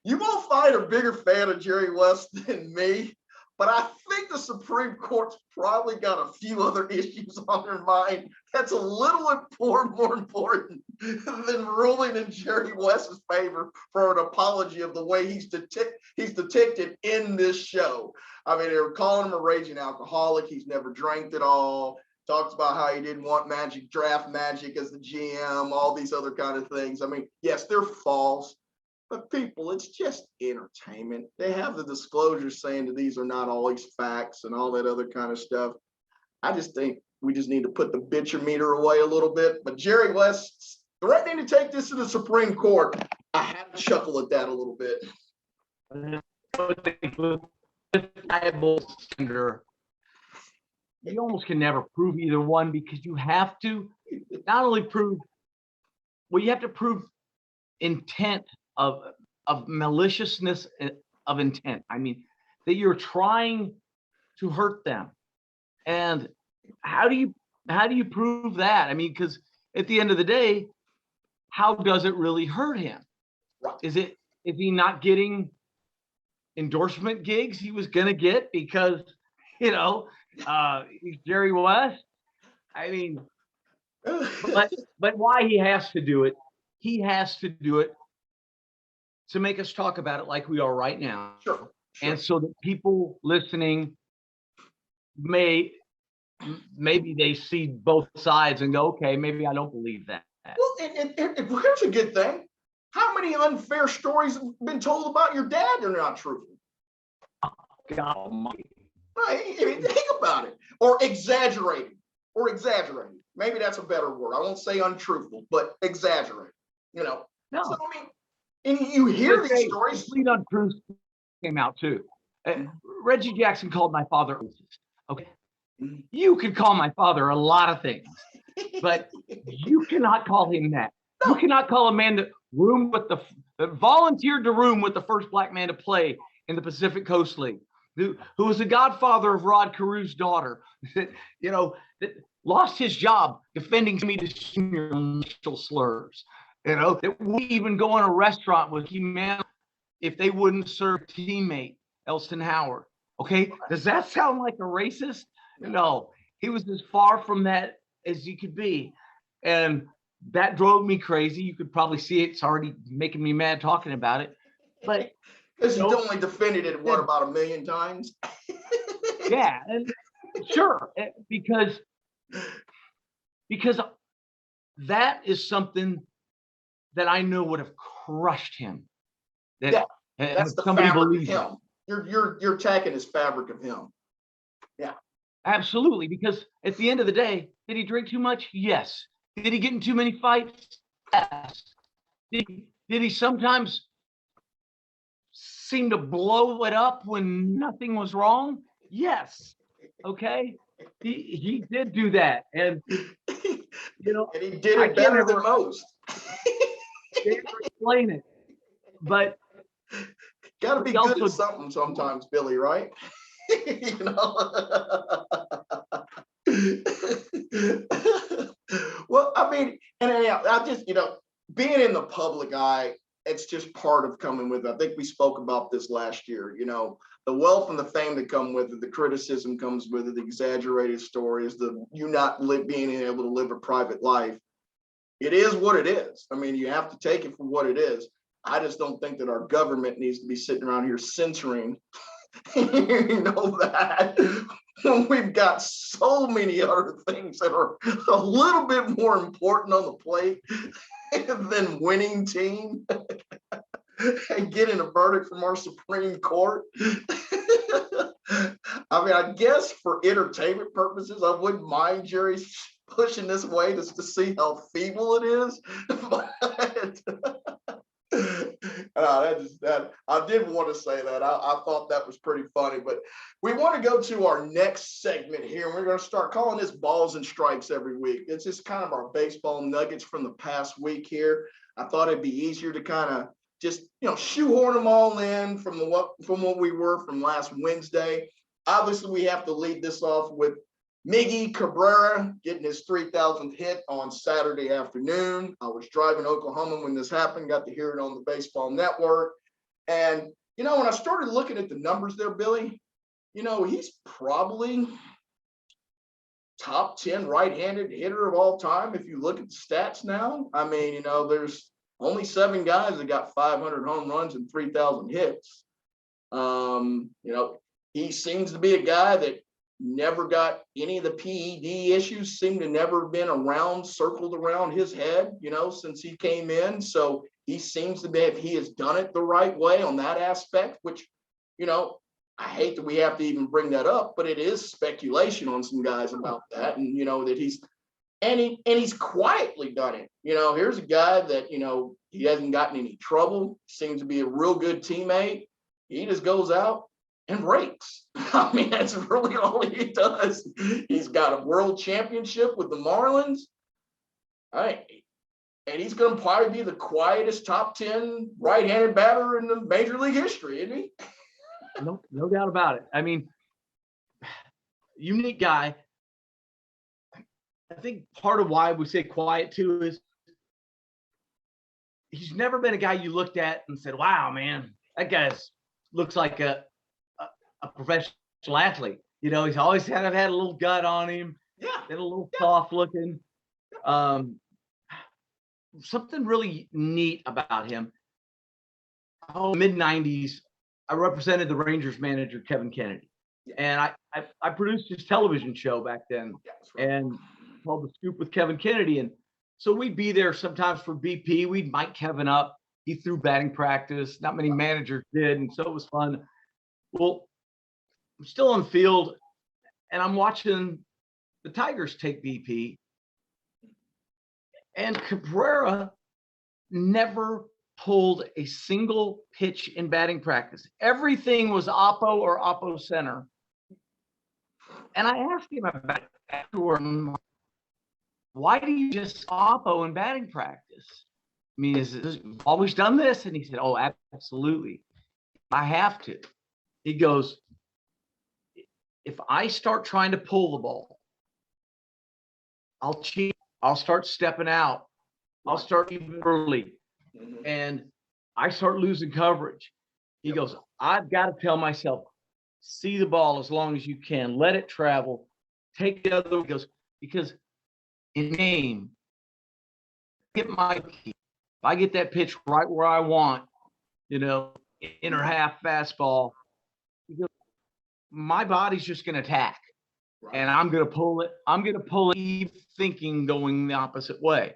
You won't find a bigger fan of Jerry West than me But I think the Supreme Court's probably got a few other issues on their mind that's a little more important than ruling in Jerry West's favor for an apology of the way he's depicted in this show. I mean, they were calling him a raging alcoholic. He's never drank at all. Talks about how he didn't want draft magic as the GM, all these other kind of things. I mean, yes, they're false. But people, it's just entertainment. They have the disclosures saying that these are not always facts and all that other kind of stuff. I just think we just need to put the bitcher meter away a little bit. But Jerry West threatening to take this to the Supreme Court, I had to chuckle at that a little bit. You almost can never prove either one because you have to not only prove, well, you have to prove intent of maliciousness of intent. I mean, that you're trying to hurt them. And how do you prove that? I mean, because at the end of the day, how does it really hurt him? Right. Is he not getting endorsement gigs he was gonna get because he's Jerry West? I mean, but why he has to do it? He has to do it to make us talk about it like we are right now. Sure. And so that people listening maybe they see both sides and go, okay, maybe I don't believe that. Well, and here's a good thing. How many unfair stories have been told about your dad that are not truthful? God almighty. Right? I mean, think about it. Or exaggerating. Maybe that's a better word. I won't say untruthful, but exaggerating. No. So, I mean, and you hear these stories. Complete untruth came out too. Reggie Jackson called my father racist. Okay. You can call my father a lot of things, but you cannot call him that. You cannot call a man that volunteered to room with the first black man to play in the Pacific Coast League, who was the godfather of Rod Carew's daughter, that lost his job defending me to senior racial slurs. That we even go in a restaurant with humanity if they wouldn't serve teammate Elston Howard. Okay, does that sound like a racist? No, he was as far from that as you could be, and that drove me crazy. You could probably see it's already making me mad talking about it, but because you only defended it about 1 million times. Yeah, and sure, because that is something that I know would have crushed him. That's the fabric of him. You're attacking his fabric of him. Yeah, absolutely. Because at the end of the day, did he drink too much? Yes. Did he get in too many fights? Yes. Did he sometimes seem to blow it up when nothing was wrong? Yes. Okay. He did do that, and and he did it better than most. Can't explain it, but got to be good at something sometimes, Billy. Right? Well, I mean, and I just being in the public eye, it's just part of coming with it. I think we spoke about this last year. The wealth and the fame that come with it, the criticism comes with it, the exaggerated stories, you not being able to live a private life. It is what it is. I mean, you have to take it for what it is. I just don't think that our government needs to be sitting around here censoring, that when we've got so many other things that are a little bit more important on the plate than winning team and getting a verdict from our Supreme Court. I mean, I guess for entertainment purposes, I wouldn't mind Jerry pushing this way just to see how feeble it is. But I did want to say that. I thought that was pretty funny. But we want to go to our next segment here. We're going to start calling this Balls and Strikes every week. It's just kind of our baseball nuggets from the past week here. I thought it'd be easier to kind of just shoehorn them all in from what we were from last Wednesday. Obviously, we have to lead this off with Miggy Cabrera getting his 3,000th hit on Saturday afternoon. I was driving to Oklahoma when this happened, got to hear it on the Baseball Network. And, when I started looking at the numbers there, Billy, he's probably top 10 right-handed hitter of all time. If you look at the stats now, I mean, there's only 7 guys that got 500 home runs and 3,000 hits. He seems to be a guy that never got any of the PED issues, seem to never have been circled around his head, since he came in. So he seems to be, if he has done it the right way on that aspect, which, I hate that we have to even bring that up, but it is speculation on some guys about that. And, that he's quietly done it. Here's a guy that, he hasn't gotten any trouble, seems to be a real good teammate. He just goes out and rakes. I mean, that's really all he does. He's got a world championship with the Marlins. All right. And he's going to probably be the quietest top 10 right-handed batter in the major league history, isn't he? No doubt about it. I mean, unique guy. I think part of why we say quiet too is he's never been a guy you looked at and said, wow, man, that guy looks like a professional athlete. He's always kind of had a little gut on him. Yeah. And a little soft looking. Something really neat about him. Mid-90s, I represented the Rangers manager, Kevin Kennedy. Yeah. And I produced his television show back then, and called The Scoop with Kevin Kennedy. And so we'd be there sometimes for BP. We'd mic Kevin up. He threw batting practice. Not many managers did. And so it was fun. Well, I'm still on the field, and I'm watching the Tigers take BP. And Cabrera never pulled a single pitch in batting practice. Everything was oppo or oppo center. And I asked him about it afterward, why do you just oppo in batting practice? I mean, is it always done this? And he said, oh, absolutely. I have to. He goes, if I start trying to pull the ball, I'll cheat. I'll start stepping out. I'll start even early. And I start losing coverage. He goes, I've got to tell myself, see the ball as long as you can. Let it travel. Take the other. He goes, because in game, get my key. If I get that pitch right where I want, inner half fastball, he goes, my body's just going to attack. Right. And I'm going to pull it. I'm going to pull it, thinking going the opposite way.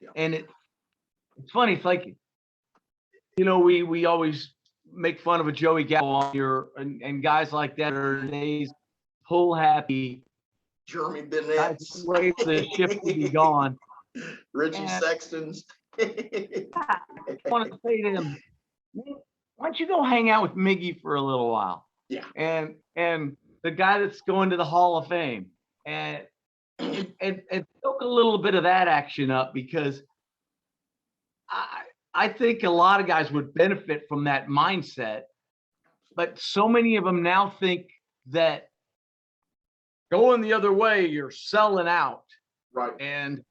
Yeah. And it's funny. It's like, we always make fun of a Joey Gallo on here and guys like that are days pull happy. Jeremy Bennett. Wait, the ship will be gone. Richie Sextons. I want to say to him, why don't you go hang out with Miggy for a little while? Yeah. And the guy that's going to the Hall of Fame, and soak a little bit of that action up, because I think a lot of guys would benefit from that mindset, but so many of them now think that going the other way, you're selling out. Right. And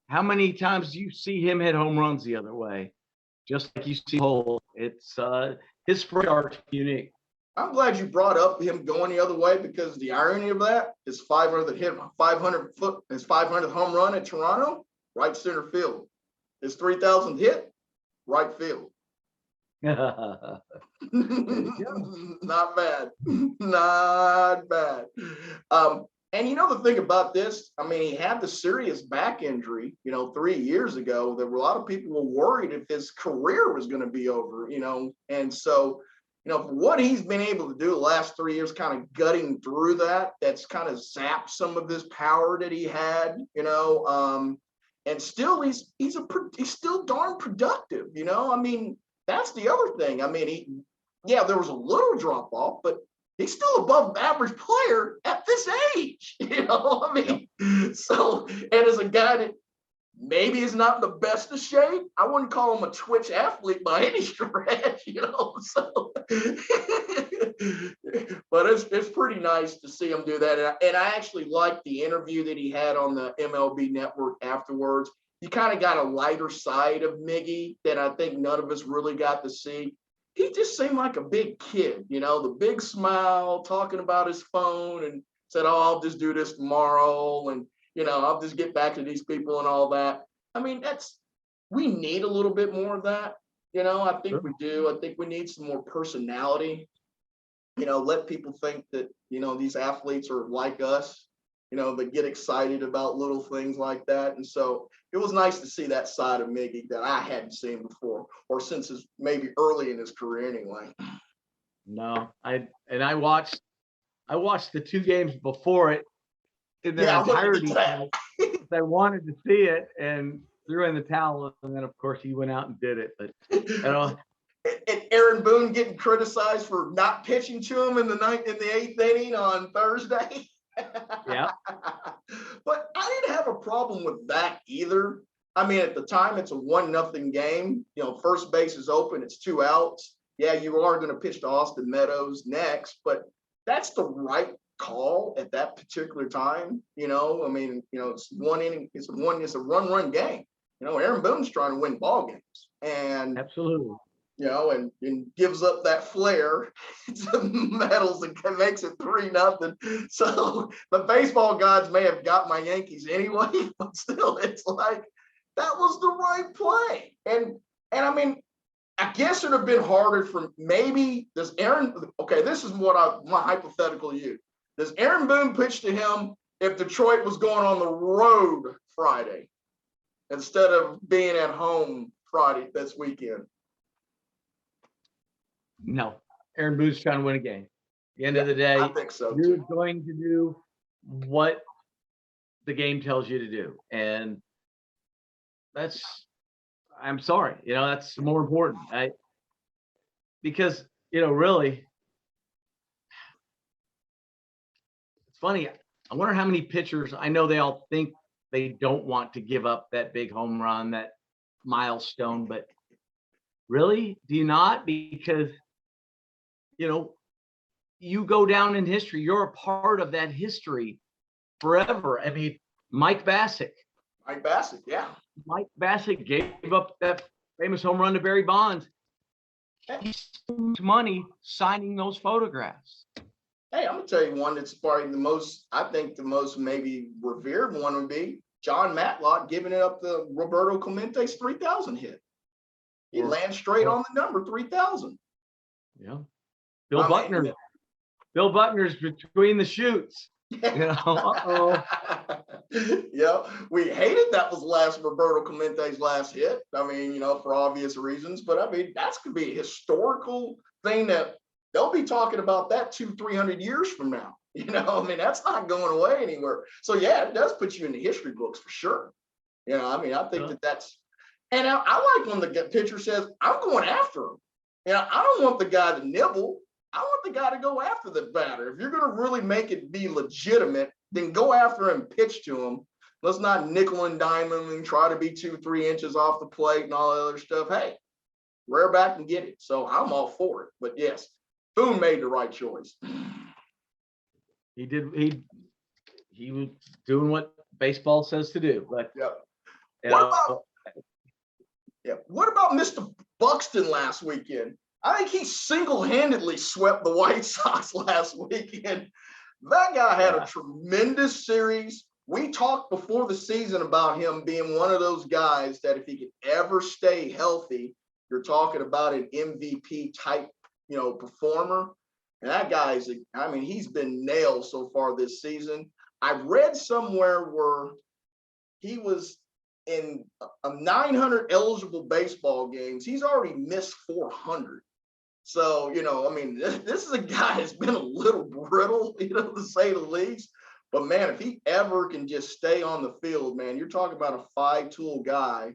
how many times do you see him hit home runs the other way? Just like you see Cole. It's his spray art's unique. I'm glad you brought up him going the other way, because the irony of that is 500th home run at Toronto, right center field. His 3,000th hit, right field. Not bad. Not bad. And the thing about this, I mean, he had the serious back injury, 3 years ago. There were a lot of people were worried if his career was going to be over, and so, for what he's been able to do the last 3 years, kind of gutting through that's kind of zapped some of his power that he had, and still he's still darn productive, I mean, that's the other thing. I mean, there was a little drop off, but he's still above average player at this age, I mean, so, and as a guy that maybe is not the best of shape, I wouldn't call him a twitch athlete by any stretch, so, but it's pretty nice to see him do that. And I actually liked the interview that he had on the MLB Network afterwards. He kind of got a lighter side of Miggy that I think none of us really got to see. he just seemed like a big kid, the big smile, talking about his phone, and said, "Oh, I'll just do this tomorrow, and I'll just get back to these people and all that." I mean, we need a little bit more of that. I think we do. I think we need some more personality. Let people think that these athletes are like us. That get excited about little things like that. And so it was nice to see that side of Miggy that I hadn't seen before, or since maybe early in his career anyway. No, I watched the 2 games before it in their entirety. I wanted to see it and threw in the towel, and then of course he went out and did it. But and Aaron Boone getting criticized for not pitching to him in the 8th inning on Thursday. Yeah. But I didn't have a problem with that either. I mean, at the time, it's a 1-0 game. First base is open. It's 2 outs. Yeah, you are going to pitch to Austin Meadows next, but that's the right call at that particular time. I mean, it's 1 inning. It's a run game. Aaron Boone's trying to win ball games, and absolutely. And gives up that flare to Meadows and makes it 3-0. So the baseball gods may have got my Yankees anyway, but still, it's like that was the right play. And I mean, I guess it'd have been harder for maybe does Aaron. Okay, this is what my hypothetical to you. Does Aaron Boone pitch to him if Detroit was going on the road Friday instead of being at home Friday this weekend? No, Aaron Boone's trying to win a game. At the end of the day, I think so. You're going to do what the game tells you to do, and I'm sorry, that's more important. Because really, it's funny. I wonder how many pitchers. I know they all think they don't want to give up that big home run, that milestone, but really, do you not? Because you go down in history. You're a part of that history forever. I mean, Mike Bassett, yeah. Mike Bassett gave up that famous home run to Barry Bonds. He spent money signing those photographs. Hey, I'm gonna tell you one that's probably the most maybe revered one would be John Matlock giving it up to Roberto Clemente's 3,000 hit. He lands straight on the number 3,000. Yeah. Bill Buckner's between the shoots. Uh-oh. Yeah, we hated that was Roberto Clemente's last hit. I mean, for obvious reasons, but I mean, that's could be a historical thing that they'll be talking about that 200-300 years from now. I mean, that's not going away anywhere. So yeah, it does put you in the history books for sure. I mean, I think that's, and I like when the pitcher says, "I'm going after him." I don't want the guy to nibble. I want the guy to go after the batter. If you're going to really make it be legitimate, then go after him, pitch to him. Let's not nickel and dime him and try to be 2-3 inches off the plate and all that other stuff. Hey, rear back and get it. So I'm all for it. But yes, Boone made the right choice. He did. He was doing what baseball says to do. But what about Mr. Buxton last weekend? I think he single-handedly swept the White Sox last weekend. That guy had a tremendous series. We talked before the season about him being one of those guys that if he could ever stay healthy, you're talking about an MVP type, performer. And that guy's, he's been nailed so far this season. I read somewhere where he was in 900 eligible baseball games. He's already missed 400. So, this is a guy that's been a little brittle, to say the least. But, man, if he ever can just stay on the field, man, you're talking about a 5-tool guy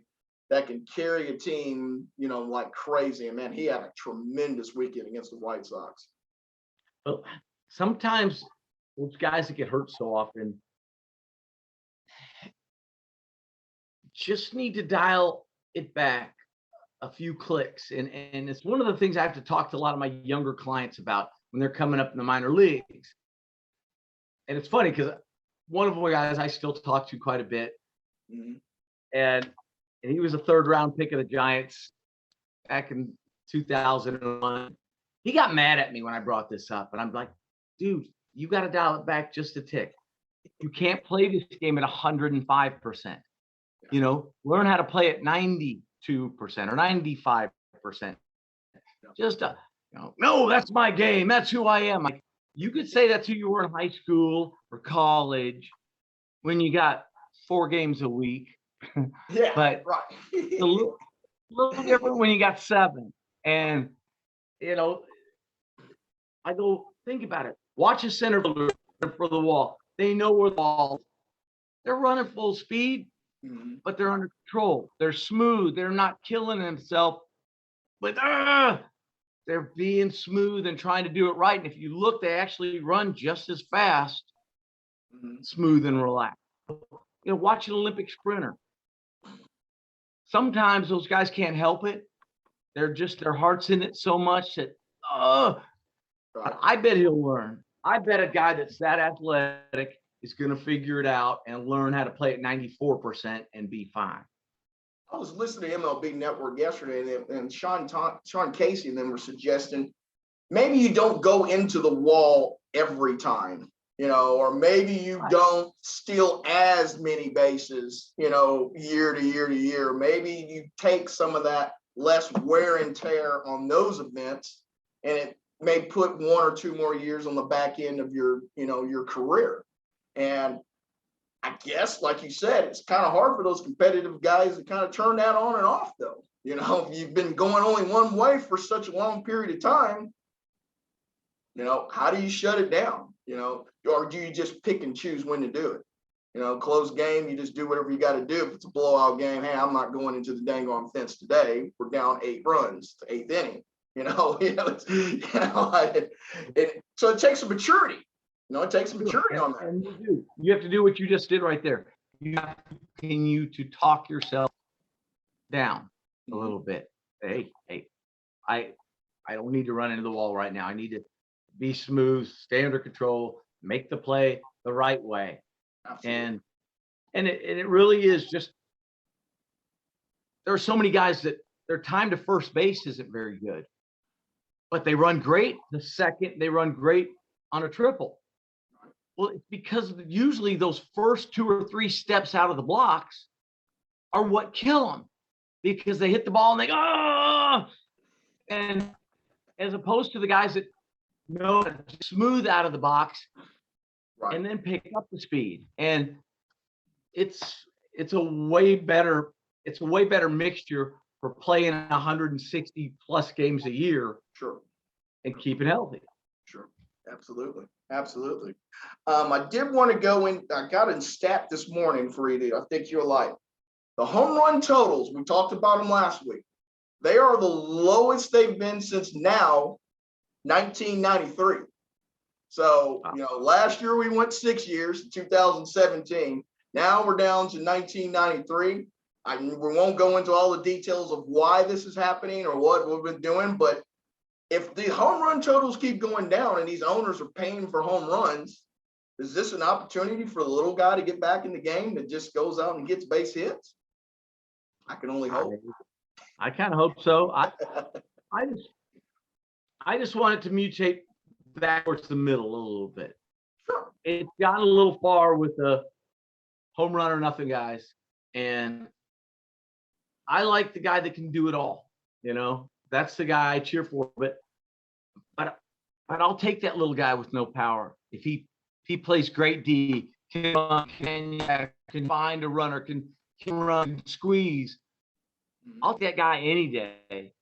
that can carry a team, like crazy. And, man, he had a tremendous weekend against the White Sox. Well, sometimes those guys that get hurt so often just need to dial it back a few clicks. And it's one of the things I have to talk to a lot of my younger clients about when they're coming up in the minor leagues. And it's funny because one of the guys I still talk to quite a bit, and he was a 3rd round pick of the Giants back in 2001. He got mad at me when I brought this up, and I'm like, dude, you got to dial it back just a tick. You can't play this game at 105%. Learn how to play at 92% or 95%. Just, no, that's my game. That's who I am. Like, you could say that's who you were in high school or college when you got 4 games a week. Yeah, but right. a little different when you got 7. And, I go, think about it. Watch a center fielder for the wall. They know where the ball is. They're running full speed, but they're under control. They're smooth. They're not killing themselves. But they're being smooth and trying to do it right. And if you look, they actually run just as fast, smooth and relaxed. Watch an Olympic sprinter. Sometimes those guys can't help it. Their heart's in it so much that, but I bet he'll learn. I bet a guy that's that athletic is going to figure it out and learn how to play at 94% and be fine. I was listening to MLB Network yesterday, and Sean Casey and them were suggesting maybe you don't go into the wall every time, or maybe you don't steal as many bases, year to year to year. Maybe you take some of that less wear and tear on those events, and it may put 1 or 2 more years on the back end of your career. And I guess, like you said, it's kind of hard for those competitive guys to kind of turn that on and off, though. If you've been going only one way for such a long period of time, how do you shut it down? Or do you just pick and choose when to do it? Close game, you just do whatever you got to do. If it's a blowout game, hey, I'm not going into the dang on fence today. We're down 8 runs, the 8th inning. So it takes a maturity. It takes some maturity on that. And you have to do what you just did right there. You have to continue to talk yourself down a little bit. Hey, I don't need to run into the wall right now. I need to be smooth, stay under control, make the play the right way. Absolutely. And it really is just, there are so many guys that their time to first base isn't very good, but they run great the second they run great on a triple. Well, it's because usually those first 2 or 3 steps out of the blocks are what kill them, because they hit the ball and they and as opposed to the guys that know how to smooth out of the box and then pick up the speed. And it's a way better mixture for playing 160 plus games a year. Sure. And keep it healthy. Sure. Absolutely. I did want to go in. I got in stat this morning for you. I think you'll like the home run totals. We talked about them last week. They are the lowest they've been since 1993. So, last year we went 6 years, 2017. Now we're down to 1993. We won't go into all the details of why this is happening or what we've been doing, but if the home run totals keep going down and these owners are paying for home runs, is this an opportunity for the little guy to get back in the game that just goes out and gets base hits? I can only hope. I kind of hope so. I just want it to mutate backwards the middle a little bit. Sure. It's gotten a little far with the home run or nothing guys, and I like the guy that can do it all. That's the guy I cheer for. But I'll take that little guy with no power. If he plays great D, can find a runner, can run, squeeze. I'll take that guy any day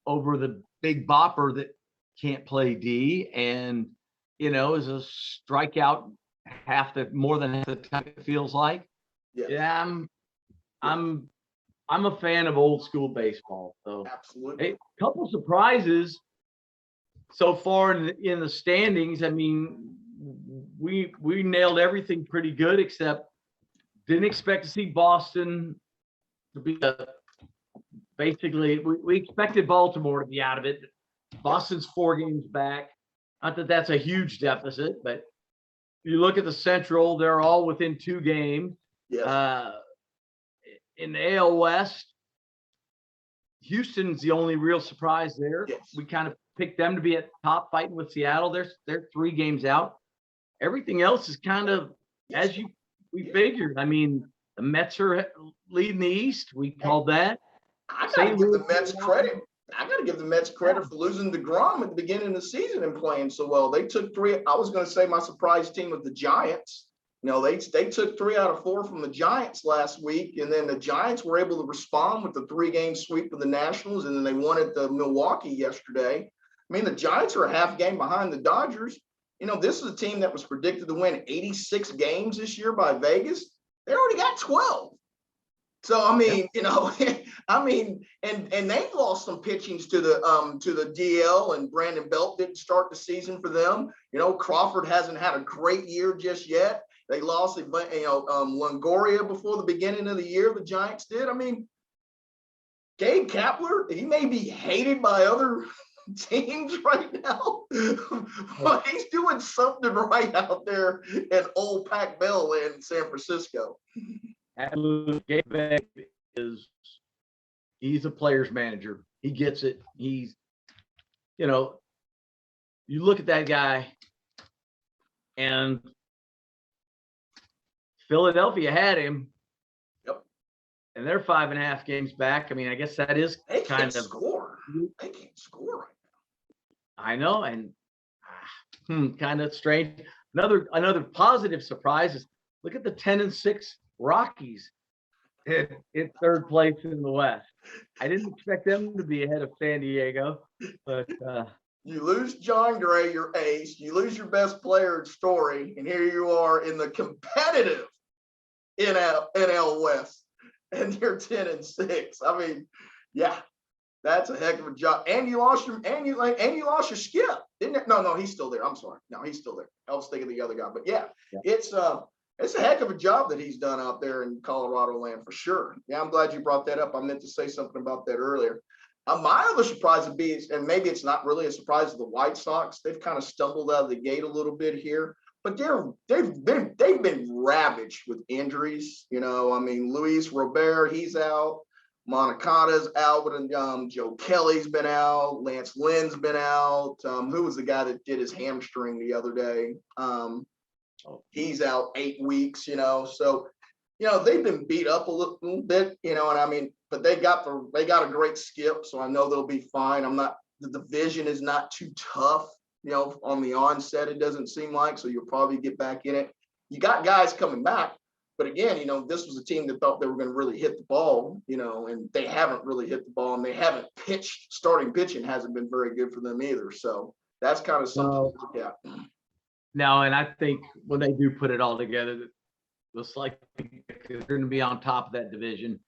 over the big bopper that can't play D and is a strikeout more than half the time it feels like. Yeah, I'm a fan of old school baseball. So absolutely. A couple surprises so far in the standings. I mean, we nailed everything pretty good, except didn't expect to see Boston to be basically we expected Baltimore to be out of it. Boston's 4 games back. Not that that's a huge deficit, but you look at the Central, they're all within 2 games. Yes. In the AL West, Houston's the only real surprise there. Yes. We kind of picked them to be at top fighting with Seattle. They're 3 games out. Everything else is kind of as we figured. I mean, the Mets are leading the East. We called that. I gotta give the Mets credit. I got to give the Mets credit for losing DeGrom at the beginning of the season and playing so well. They took 3. I was going to say my surprise team was the Giants. You know, they took 3 out of 4 from the Giants last week, and then the Giants were able to respond with the 3-game sweep of the Nationals, and then they won at the Milwaukee yesterday. I mean, the Giants are a half game behind the Dodgers. You know, this is a team that was predicted to win 86 games this year by Vegas. They already got 12. So, I mean, you know, I mean, and they've lost some pitchings to the DL, and Brandon Belt didn't start the season for them. You know, Crawford hasn't had a great year just yet. They lost, Longoria before the beginning of the year. The Giants did. I mean, Gabe Kapler, he may be hated by other teams right now, but he's doing something right out there at Old Pac Bell in San Francisco. Gabe he's a player's manager. He gets it. He's, you know, you look at that guy, and Philadelphia had him. Yep. And they're 5.5 games back. I mean, I guess that is they kind can't of score. They can't score right now. I know, and kind of strange. Another positive surprise is look at the 10-6 Rockies in 3rd place in the West. I didn't expect them to be ahead of San Diego, but you lose John Gray, your ace. You lose your best player in Story, and here you are in the competitive NL West, and you're 10-6. I mean, yeah, that's a heck of a job. And you lost your Skip, didn't it? No, he's still there. I'm sorry. No, he's still there. I was thinking of the other guy, but yeah. It's a heck of a job that he's done out there in Colorado land for sure. Yeah, I'm glad you brought that up. I meant to say something about that earlier. My other surprise would be, and maybe it's not really a surprise, the White Sox. They've kind of stumbled out of the gate a little bit here, but they've been ravaged with injuries. You know, I mean, Luis Robert, he's out. Moncada's out, but Joe Kelly's been out. Lance Lynn's been out. Who was the guy that did his hamstring the other day? He's out 8 weeks, you know. So, you know, they've been beat up a little bit, you know, and I mean, but they got a great skip, so I know they'll be fine. The division is not too tough, you know, on the onset, it doesn't seem like, so you'll probably get back in it. You got guys coming back, but again, you know, this was a team that thought they were going to really hit the ball, you know, and they haven't really hit the ball, and they haven't pitched. Starting pitching hasn't been very good for them either, so that's kind of something to look at. No, and I think when they do put it all together, looks like they're going to be on top of that division,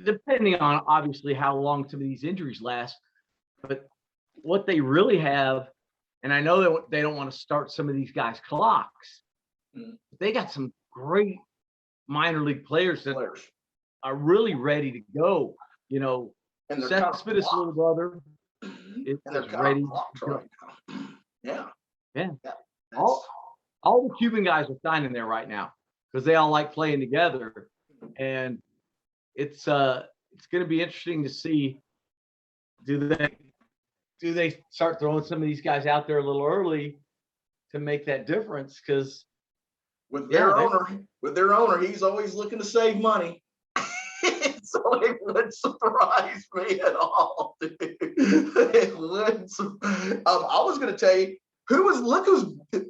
depending on obviously how long some of these injuries last. But what they really have, and I know that they don't want to start some of these guys' clocks, they got some great minor league players that are really ready to go. You know, Cespedes' little brother is ready to go. Yeah. All the Cuban guys are signing there right now because they all like playing together, and it's going to be interesting to see do they start throwing some of these guys out there a little early to make that difference, because with their owner, he's always looking to save money. So it wouldn't surprise me at all. It wouldn't. I was going to tell you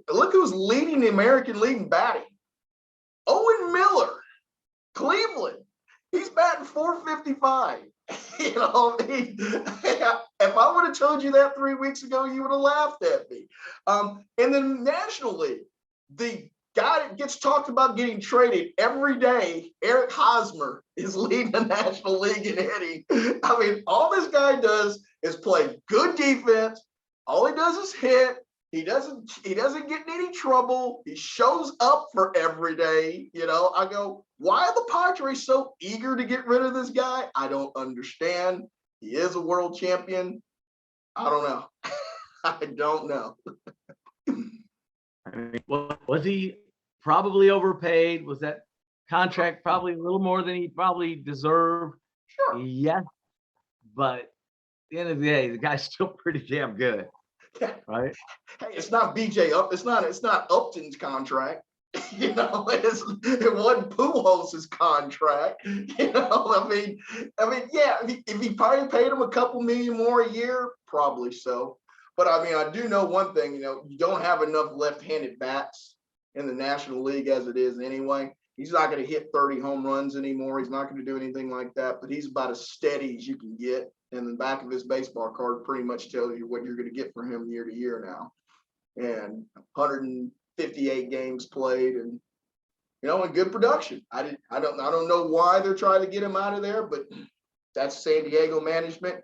look who's leading the American League in batting. Owen Miller, Cleveland. He's batting .455. You know, if I would have told you that 3 weeks ago, you would have laughed at me. And then National League, the guy that gets talked about getting traded every day, Eric Hosmer, is leading the National League in hitting. I mean, all this guy does is play good defense. All he does is hit. He doesn't get in any trouble. He shows up for every day. You know, I go, why are the Padres so eager to get rid of this guy? I don't understand. He is a world champion. I don't know. I don't know. I mean, was he probably overpaid? Was that contract probably a little more than he probably deserved? Sure. Yes. But the end of the day, the guy's still pretty damn good, right? Hey, it's not BJ up. It's not Upton's contract. It wasn't Pujols's contract. I mean, yeah. If he probably paid him a couple million more a year, probably so. But I mean, I do know one thing. You don't have enough left-handed bats in the National League as it is anyway. He's not going to hit 30 home runs anymore. He's not going to do anything like that. But he's about as steady as you can get. And the back of his baseball card pretty much tells you what you're going to get from him year to year now. And 158 games played, and and good production. I don't know why they're trying to get him out of there, but that's San Diego management.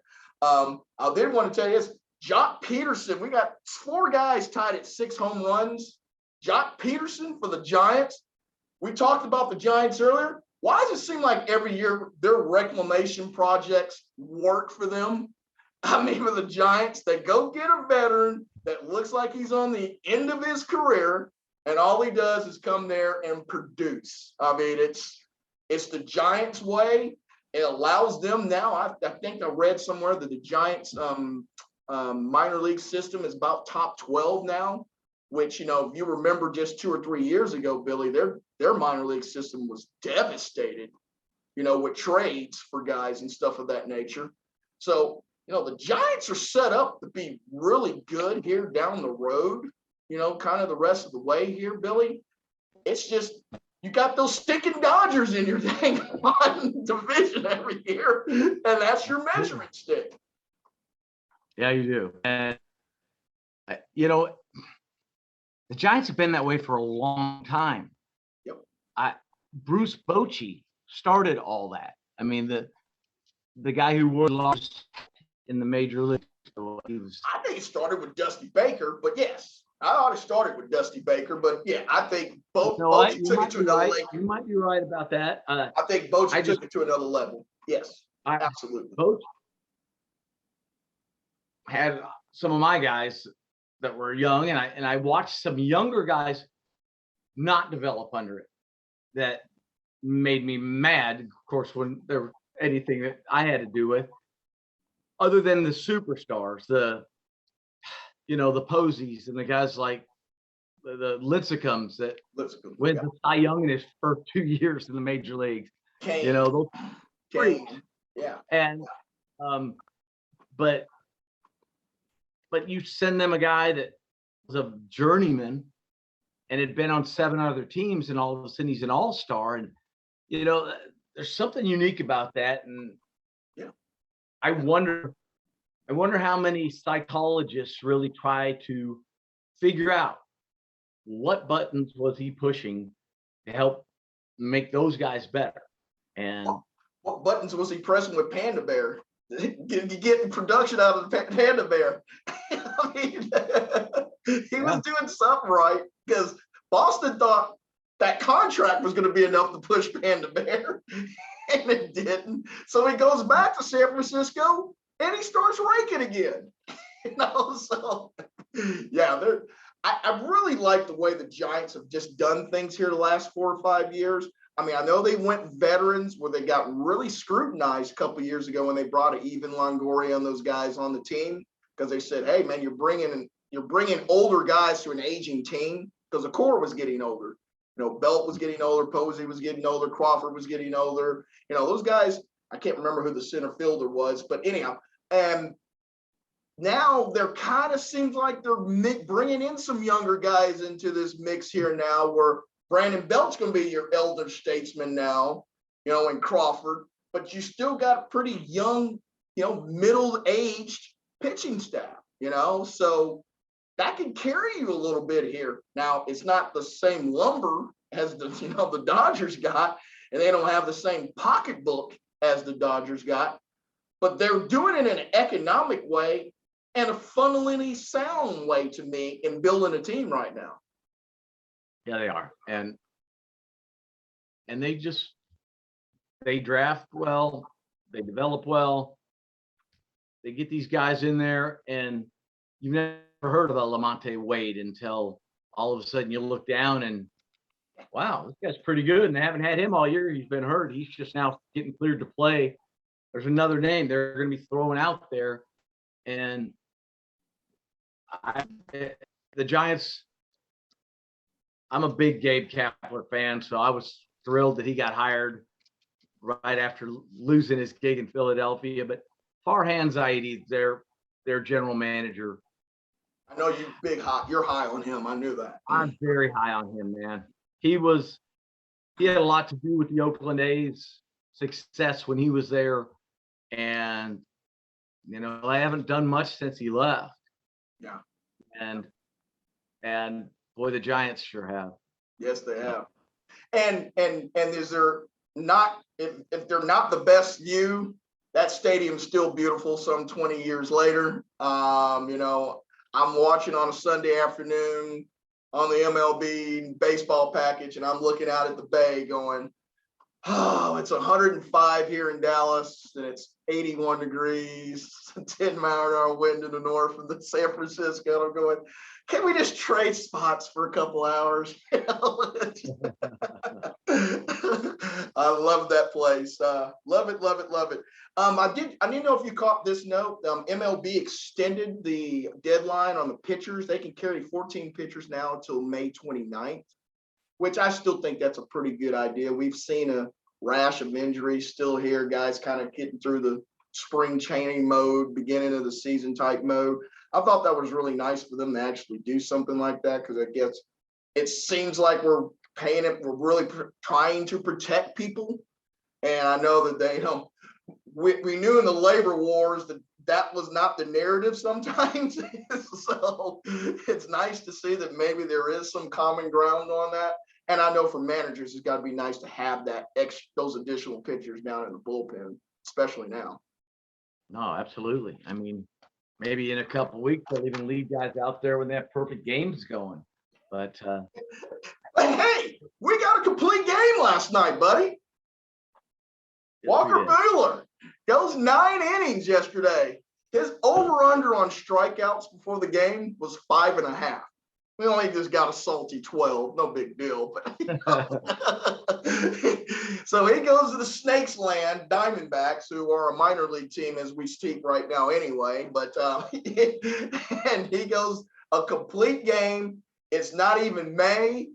I did want to tell you this: Jock Peterson. We got 4 guys tied at 6 home runs. Jock Peterson for the Giants. We talked about the Giants earlier. Why does it seem like every year their reclamation projects work for them? I mean, for the Giants, they go get a veteran that looks like he's on the end of his career, and all he does is come there and produce. I mean, it's the Giants' way. It allows them now. I think I read somewhere that the Giants' minor league system is about top 12 now, which, if you remember just 2 or 3 years ago, Billy, their minor league system was devastated, with trades for guys and stuff of that nature. So, the Giants are set up to be really good here down the road, kind of the rest of the way here, Billy. It's just you got those sticking Dodgers in your dang division every year, and that's your measuring stick. Yeah, you do. And, the Giants have been that way for a long time. Yep. Bruce Bochy started all that. I mean, the guy who was lost in the major league. So I think it started with Dusty Baker, but yes, I already started with Dusty Baker, but yeah, I think Bochy took it to another level. You might be right about that. I think Bochy took it to another level. Yes, absolutely. Bochy had some of my guys that were young, and I watched some younger guys not develop under it. That made me mad, of course, when there was anything that I had to do with. Other than the superstars, the Posies and the guys like the Lincecums that went to Cy Young in his first 2 years in the major leagues. Payne. Those Payne. Yeah. And but you send them a guy that was a journeyman and had been on 7 other teams, and all of a sudden he's an all-star, and there's something unique about that. And I wonder how many psychologists really try to figure out what buttons was he pushing to help make those guys better. And what buttons was he pressing with Panda Bear? Getting production out of the Panda Bear. I mean, he was doing something right, because Boston thought that contract was going to be enough to push Panda Bear, and it didn't. So he goes back to San Francisco and he starts raking again. So yeah, I really like the way the Giants have just done things here the last 4 or 5 years. I mean, I know they went veterans where they got really scrutinized a couple of years ago when they brought Evan Longoria and those guys on the team, because they said, "Hey, man, you're bringing older guys to an aging team," because the core was getting older. Belt was getting older, Posey was getting older, Crawford was getting older. Those guys. I can't remember who the center fielder was, but anyhow, and now they're kind of seems like they're bringing in some younger guys into this mix here now, where Brandon Belt's going to be your elder statesman now, and Crawford, but you still got a pretty young, middle-aged pitching staff, so that can carry you a little bit here. Now, it's not the same lumber as the Dodgers got, and they don't have the same pocketbook as the Dodgers got, but they're doing it in an economic way and a fundamentally sound way to me in building a team right now. Yeah, they are. And they draft well, they develop well, they get these guys in there, and you've never heard of a Lamonte Wade until all of a sudden you look down and, wow, this guy's pretty good, and they haven't had him all year. He's been hurt. He's just now getting cleared to play. There's another name they're going to be throwing out there And the Giants, I'm a big Gabe Kapler fan, so I was thrilled that he got hired right after losing his gig in Philadelphia. But Farhan Zaidi, their general manager, I know you're high on him. I knew that. I'm very high on him, man. He had a lot to do with the Oakland A's success when he was there. And, I haven't done much since he left. Yeah. And boy, the Giants sure have. Yes, they have. And is there not, if they're not the best view, that stadium's still beautiful some 20 years later. I'm watching on a Sunday afternoon on the MLB baseball package, and I'm looking out at the bay going, oh, it's 105 here in Dallas, and it's 81 degrees, 10-mile-an-hour wind in the north of the San Francisco. I'm going, can we just trade spots for a couple hours? I love that place. Love it, love it, love it. I didn't know if you caught this note. MLB extended the deadline on the pitchers. They can carry 14 pitchers now until May 29th, which I still think that's a pretty good idea. We've seen a rash of injuries still here, guys kind of getting through the spring training mode, beginning of the season type mode. I thought that was really nice for them to actually do something like that, because I guess it seems like we're really trying to protect people. And I know that we knew in the labor wars that was not the narrative sometimes. So it's nice to see that maybe there is some common ground on that. And I know for managers, it's got to be nice to have those additional pitchers down in the bullpen, especially now. No, absolutely. I mean, maybe in a couple of weeks, they'll even leave guys out there when they have perfect games going. But hey, we got a complete game last night, buddy. Yes, Walker Buehler goes 9 innings yesterday. His over-under on strikeouts before the game was 5.5. We only just got a salty 12, no big deal. But so he goes to the Snakes land, Diamondbacks, who are a minor league team as we speak right now anyway. But and he goes a complete game. It's not even May.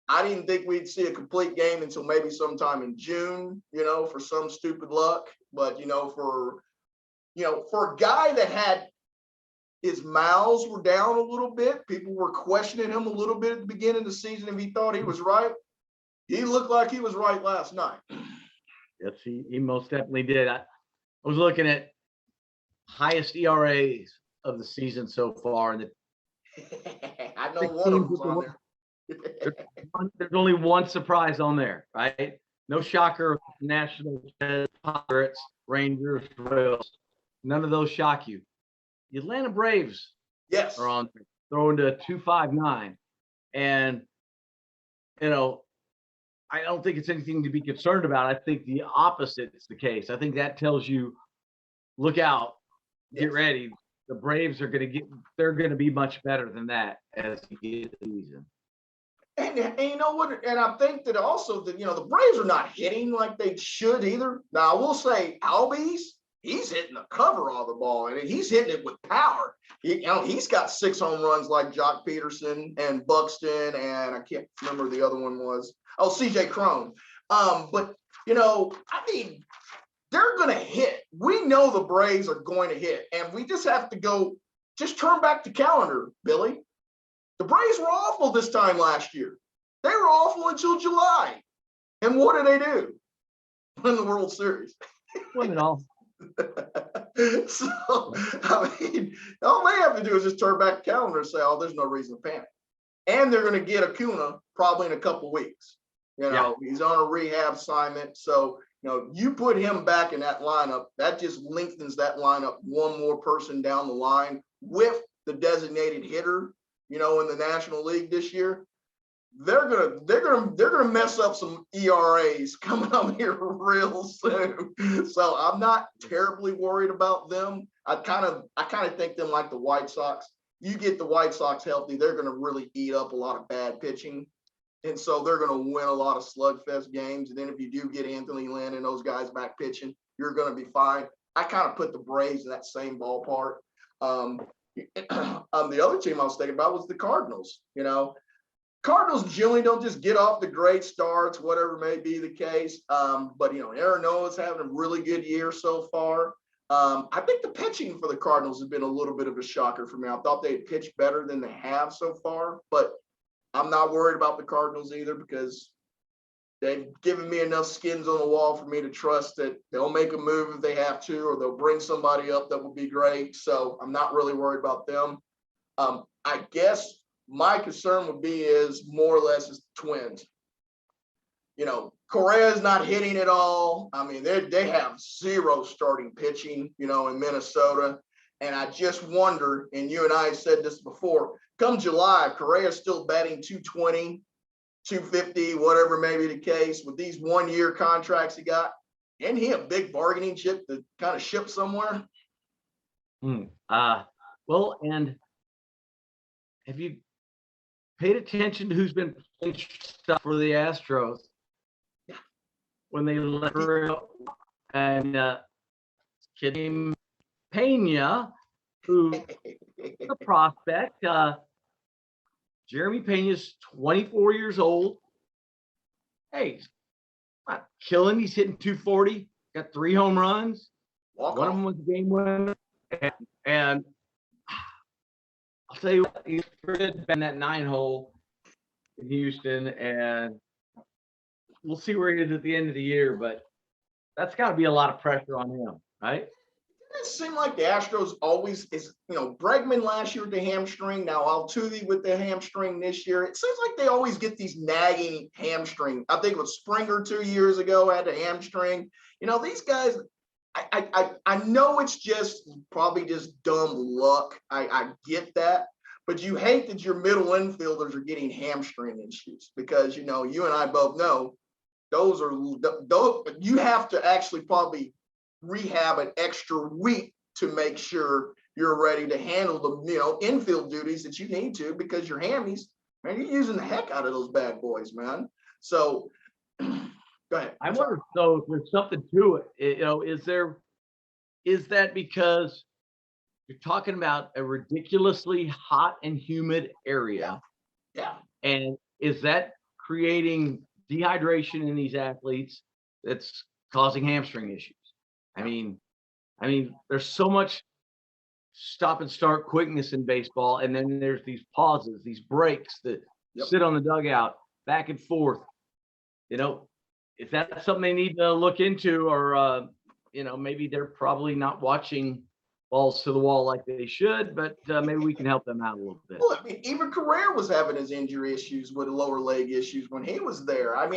I didn't think we'd see a complete game until maybe sometime in June, for some stupid luck. But, for a guy that had his miles were down a little bit, people were questioning him a little bit at the beginning of the season if he thought he was right. He looked like he was right last night. Yes, he most definitely did. I was looking at highest ERAs of the season so far, and I know one of them's on there. There's only one surprise on there, right? No shocker. Nationals, Pirates, Rangers, Royals. None of those shock you. The Atlanta Braves Yes. are on there, throwing to 259. And, I don't think it's anything to be concerned about. I think the opposite is the case. I think that tells you, look out, get ready. The Braves are they're going to be much better than that as you get the season. And you know what? And I think that also that, the Braves are not hitting like they should either. Now, I will say Albies, he's hitting the cover of the ball, and he's hitting it with power. He's got 6 home runs like Jock Peterson and Buxton, and I can't remember who the other one was. Oh, CJ Cron. But, they're going to hit. We know the Braves are going to hit, and we just have to just turn back the calendar, Billy. The Braves were awful this time last year. They were awful until July. And what did they do? Win the World Series. Win it all. So, all they have to do is just turn back the calendar and say, oh, there's no reason to panic. And they're going to get Acuna probably in a couple weeks. He's on a rehab assignment. So, you put him back in that lineup, that just lengthens that lineup one more person down the line with the designated hitter, in the National League this year. They're gonna mess up some ERAs coming up here real soon. So I'm not terribly worried about them. I kind of think them like the White Sox. You get the White Sox healthy, they're gonna really eat up a lot of bad pitching. And so they're going to win a lot of slugfest games. And then if you do get Anthony Lynn and those guys back pitching, you're going to be fine. I kind of put the Braves in that same ballpark. The other team I was thinking about was the Cardinals. Cardinals generally don't just get off the great starts, whatever may be the case. But Aaron Noah's having a really good year so far. I think the pitching for the Cardinals has been a little bit of a shocker for me. I thought they'd pitch better than they have so far, but I'm not worried about the Cardinals either because they've given me enough skins on the wall for me to trust that they'll make a move if they have to, or they'll bring somebody up that will be great. So I'm not really worried about them. I guess my concern would be is more or less is Twins. Correa's not hitting at all. I mean, they have zero starting pitching, in Minnesota. And I just wonder, and you and I said this before, come July, Correa's still batting 220, 250, whatever may be the case, with these 1-year contracts he got. Isn't he a big bargaining chip to kind of ship somewhere? Well, and have you paid attention to who's been playing stuff for the Astros? When they let her and kidding Pena, who the prospect, Jeremy Pena's 24 years old. Hey, he's not killing. He's hitting 240, got 3 home runs. One of them was a game winner. And I'll tell you what, he's good in that 9-hole in Houston, and we'll see where he is at the end of the year, but that's got to be a lot of pressure on him, right? It seemed like the Astros always is, Bregman last year with the hamstring, now Altuve with the hamstring this year. It seems like they always get these nagging hamstring. I think it was Springer 2 years ago had a hamstring. These guys, I know it's probably just dumb luck. I get that. But you hate that your middle infielders are getting hamstring issues because, you and I both know those you have to actually probably rehab an extra week to make sure you're ready to handle the, infield duties that you need to, because your hammies, man, you're using the heck out of those bad boys, man. So go ahead. I wonder, so if there's something to it, is that because you're talking about a ridiculously hot and humid area? Yeah. And is that creating dehydration in these athletes that's causing hamstring issues? I mean, there's so much stop and start quickness in baseball, and then there's these pauses, these breaks that sit on the dugout back and forth. Is that something they need to look into, or maybe they're probably not watching balls to the wall like they should, but maybe we can help them out a little bit. Well, even Correa was having his injury issues with lower leg issues when he was there. I'm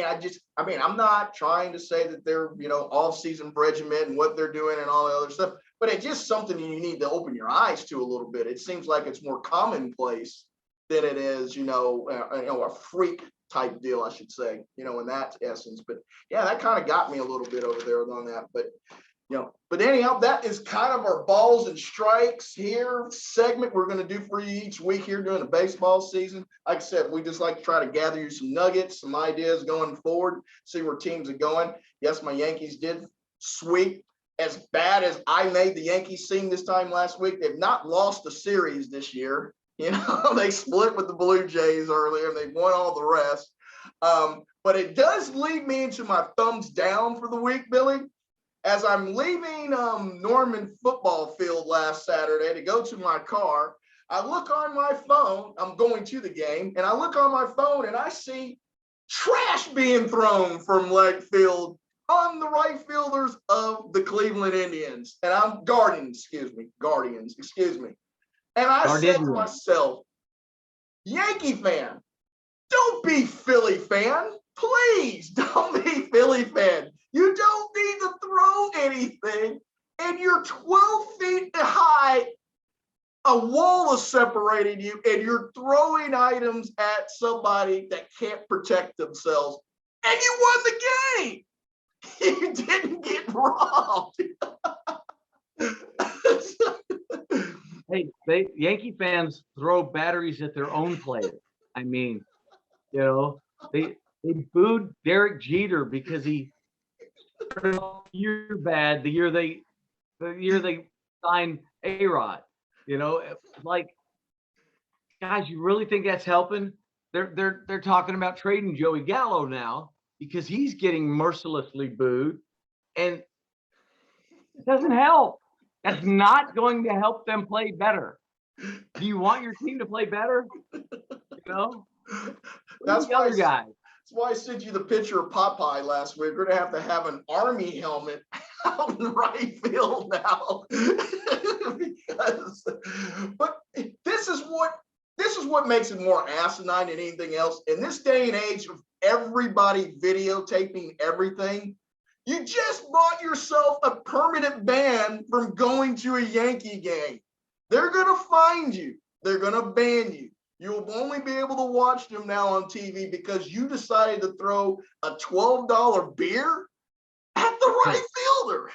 not trying to say that they're, off-season regimen and what they're doing and all the other stuff, but it's just something you need to open your eyes to a little bit. It seems like it's more commonplace than it is, a freak type deal, I should say, in that essence. But yeah, that kind of got me a little bit over there on that. But anyhow, that is kind of our balls and strikes here segment we're going to do for you each week here during the baseball season. Like I said, we just like to try to gather you some nuggets, some ideas going forward, see where teams are going. Yes, my Yankees did sweep. As bad as I made the Yankees seem this time last week, they've not lost a series this year. They split with the Blue Jays earlier, and they've won all the rest. But it does lead me into my thumbs down for the week, Billy. As I'm leaving Norman football field last Saturday to go to my car, I look on my phone. I'm going to the game, and I look on my phone, and I see trash being thrown from left field on the right fielders of the Cleveland Indians. And I'm Guardians, excuse me. And I said to myself, Yankee fan, don't be Philly fan. Please don't be Philly fan. You don't need to throw anything, and you're 12 feet high. A wall is separating you, and you're throwing items at somebody that can't protect themselves, and you won the game. You didn't get robbed. Hey, Yankee fans throw batteries at their own players. They booed Derek Jeter because he started off the year bad, the year they signed A-Rod. Like, guys, you really think that's helping? They're talking about trading Joey Gallo now because he's getting mercilessly booed, and it doesn't help. That's not going to help them play better. Do you want your team to play better? That's The why other guys. That's why I sent you the picture of Popeye last week. We're gonna have an army helmet out in right field now. But this is what makes it more asinine than anything else. In this day and age of everybody videotaping everything, you just bought yourself a permanent ban from going to a Yankee game. They're gonna find you. They're gonna ban you. You'll only be able to watch them now on TV because you decided to throw a $12 beer at the right fielder.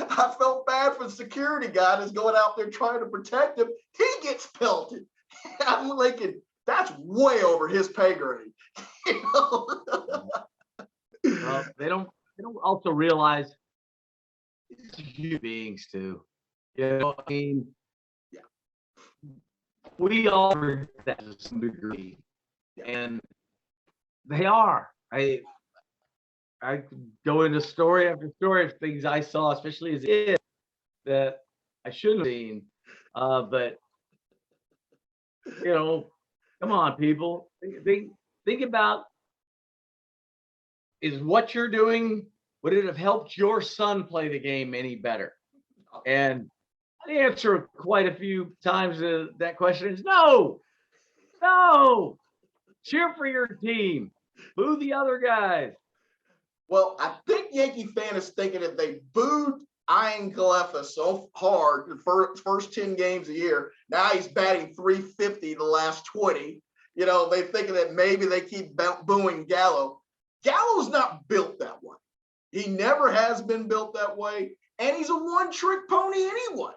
I felt bad for the security guy that's going out there trying to protect him. He gets pelted. I'm thinking, that's way over his pay grade. Well, they don't also realize it's human beings too. I mean, we all are that to some degree, and they are. I could go into story after story of things I saw, especially as a kid, that I shouldn't have seen. But come on, people. Think about, is what you're doing, would it have helped your son play the game any better? And the answer quite a few times to that question is no. Cheer for your team. Boo the other guys. Well, I think Yankee fan is thinking that they booed Ian Cleffa so hard the first 10 games a year. Now he's batting .350 the last 20. They thinking that maybe they keep booing Gallo. Gallo's not built that way. He never has been built that way. And he's a one-trick pony anyway.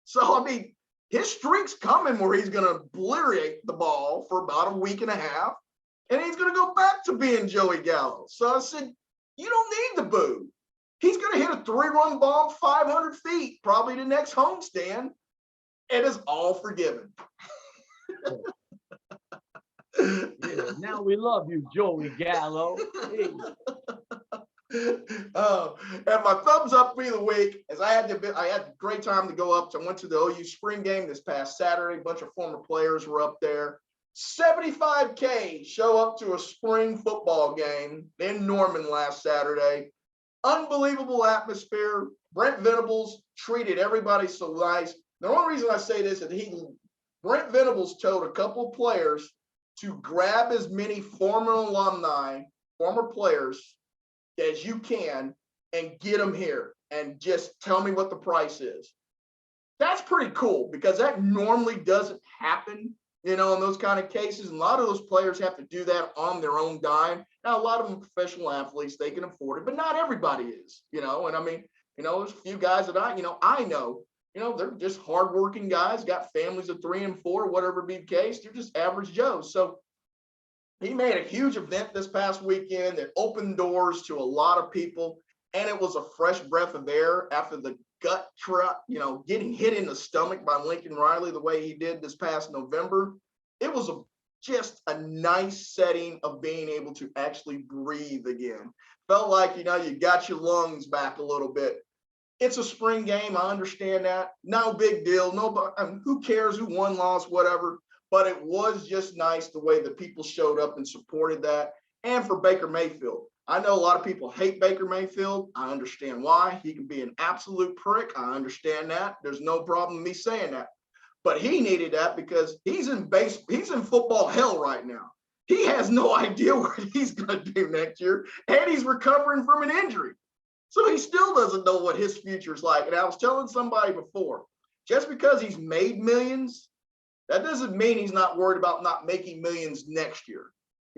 So, I mean, his streak's coming where he's going to obliterate the ball for about a week and a half. And he's going to go back to being Joey Gallo. So I said, you don't need the boo. He's going to hit a 3-run bomb 500 feet, probably the next homestand. It is all forgiven. Yeah, now we love you, Joey Gallo. Hey. And my thumbs up for the week is I had a great time to go up. So I went to the OU spring game this past Saturday. A bunch of former players were up there. 75K show up to a spring football game in Norman last Saturday. Unbelievable atmosphere. Brent Venables treated everybody so nice. The only reason I say this is Brent Venables told a couple of players to grab as many former players as you can and get them here and just tell me what the price is. That's pretty cool because that normally doesn't happen, in those kind of cases. A lot of those players have to do that on their own dime. Now, a lot of them are professional athletes, they can afford it, but not everybody is, and I mean, there's a few guys that I know, they're just hardworking guys, got families of 3 and 4, whatever be the case. They're just average Joes. So he made a huge event this past weekend that opened doors to a lot of people, and it was a fresh breath of air after the gut truck, getting hit in the stomach by Lincoln Riley the way he did this past November. It was just a nice setting of being able to actually breathe again. Felt like, you got your lungs back a little bit. It's a spring game. I understand that. No big deal. Nobody, who cares who won, lost, whatever. But it was just nice the way that people showed up and supported that. And for Baker Mayfield, I know a lot of people hate Baker Mayfield. I understand why. He can be an absolute prick. I understand that. There's no problem with me saying that. But he needed that because he's in football hell right now. He has no idea what he's going to do next year, and he's recovering from an injury. So he still doesn't know what his future is like. And I was telling somebody before, just because he's made millions, that doesn't mean he's not worried about not making millions next year.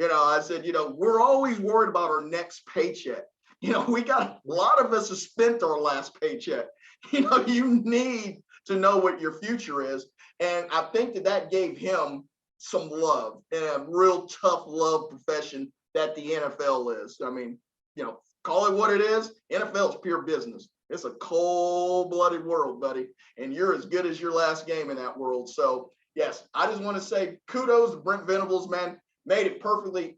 I said, we're always worried about our next paycheck. We got a lot of us have spent our last paycheck. You need to know what your future is. And I think that gave him some love, and a real tough love profession that the NFL is. I mean, call it what it is. NFL is pure business. It's a cold-blooded world, buddy, and you're as good as your last game in that world. So, yes, I just want to say kudos to Brent Venables, man. Made it perfectly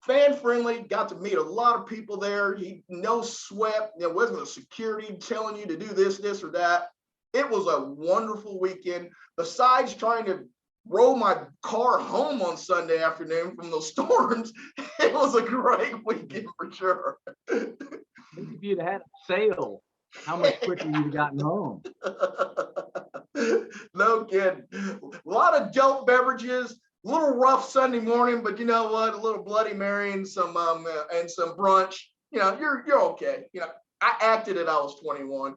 fan-friendly. Got to meet a lot of people there. No sweat. There wasn't a security telling you to do this or that. It was a wonderful weekend. Besides trying to roll my car home on Sunday afternoon from those storms, it was a great weekend for sure. If you'd had a sale, how much quicker you'd have gotten home. No kidding. A lot of dope beverages, a little rough Sunday morning, but you know what? A little Bloody Mary and some brunch. You're okay. I acted it. I was 21.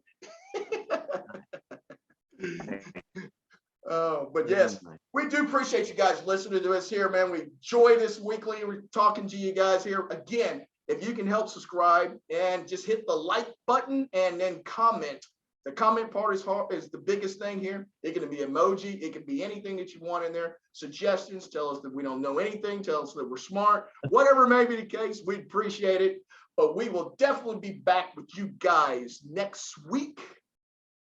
Oh, but yes, we do appreciate you guys listening to us here, man. We enjoy this weekly. We're talking to you guys here again. If you can help subscribe and just hit the like button and then comment. The comment part is the biggest thing here. It can be emoji. It can be anything that you want in there. Suggestions. Tell us that we don't know anything. Tell us that we're smart. Whatever may be the case, we'd appreciate it. But we will definitely be back with you guys next week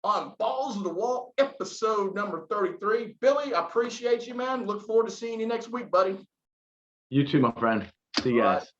on Balls of the Wall, episode number 33. Billy, I appreciate you, man. Look forward to seeing you next week, buddy. You too, my friend. See you guys.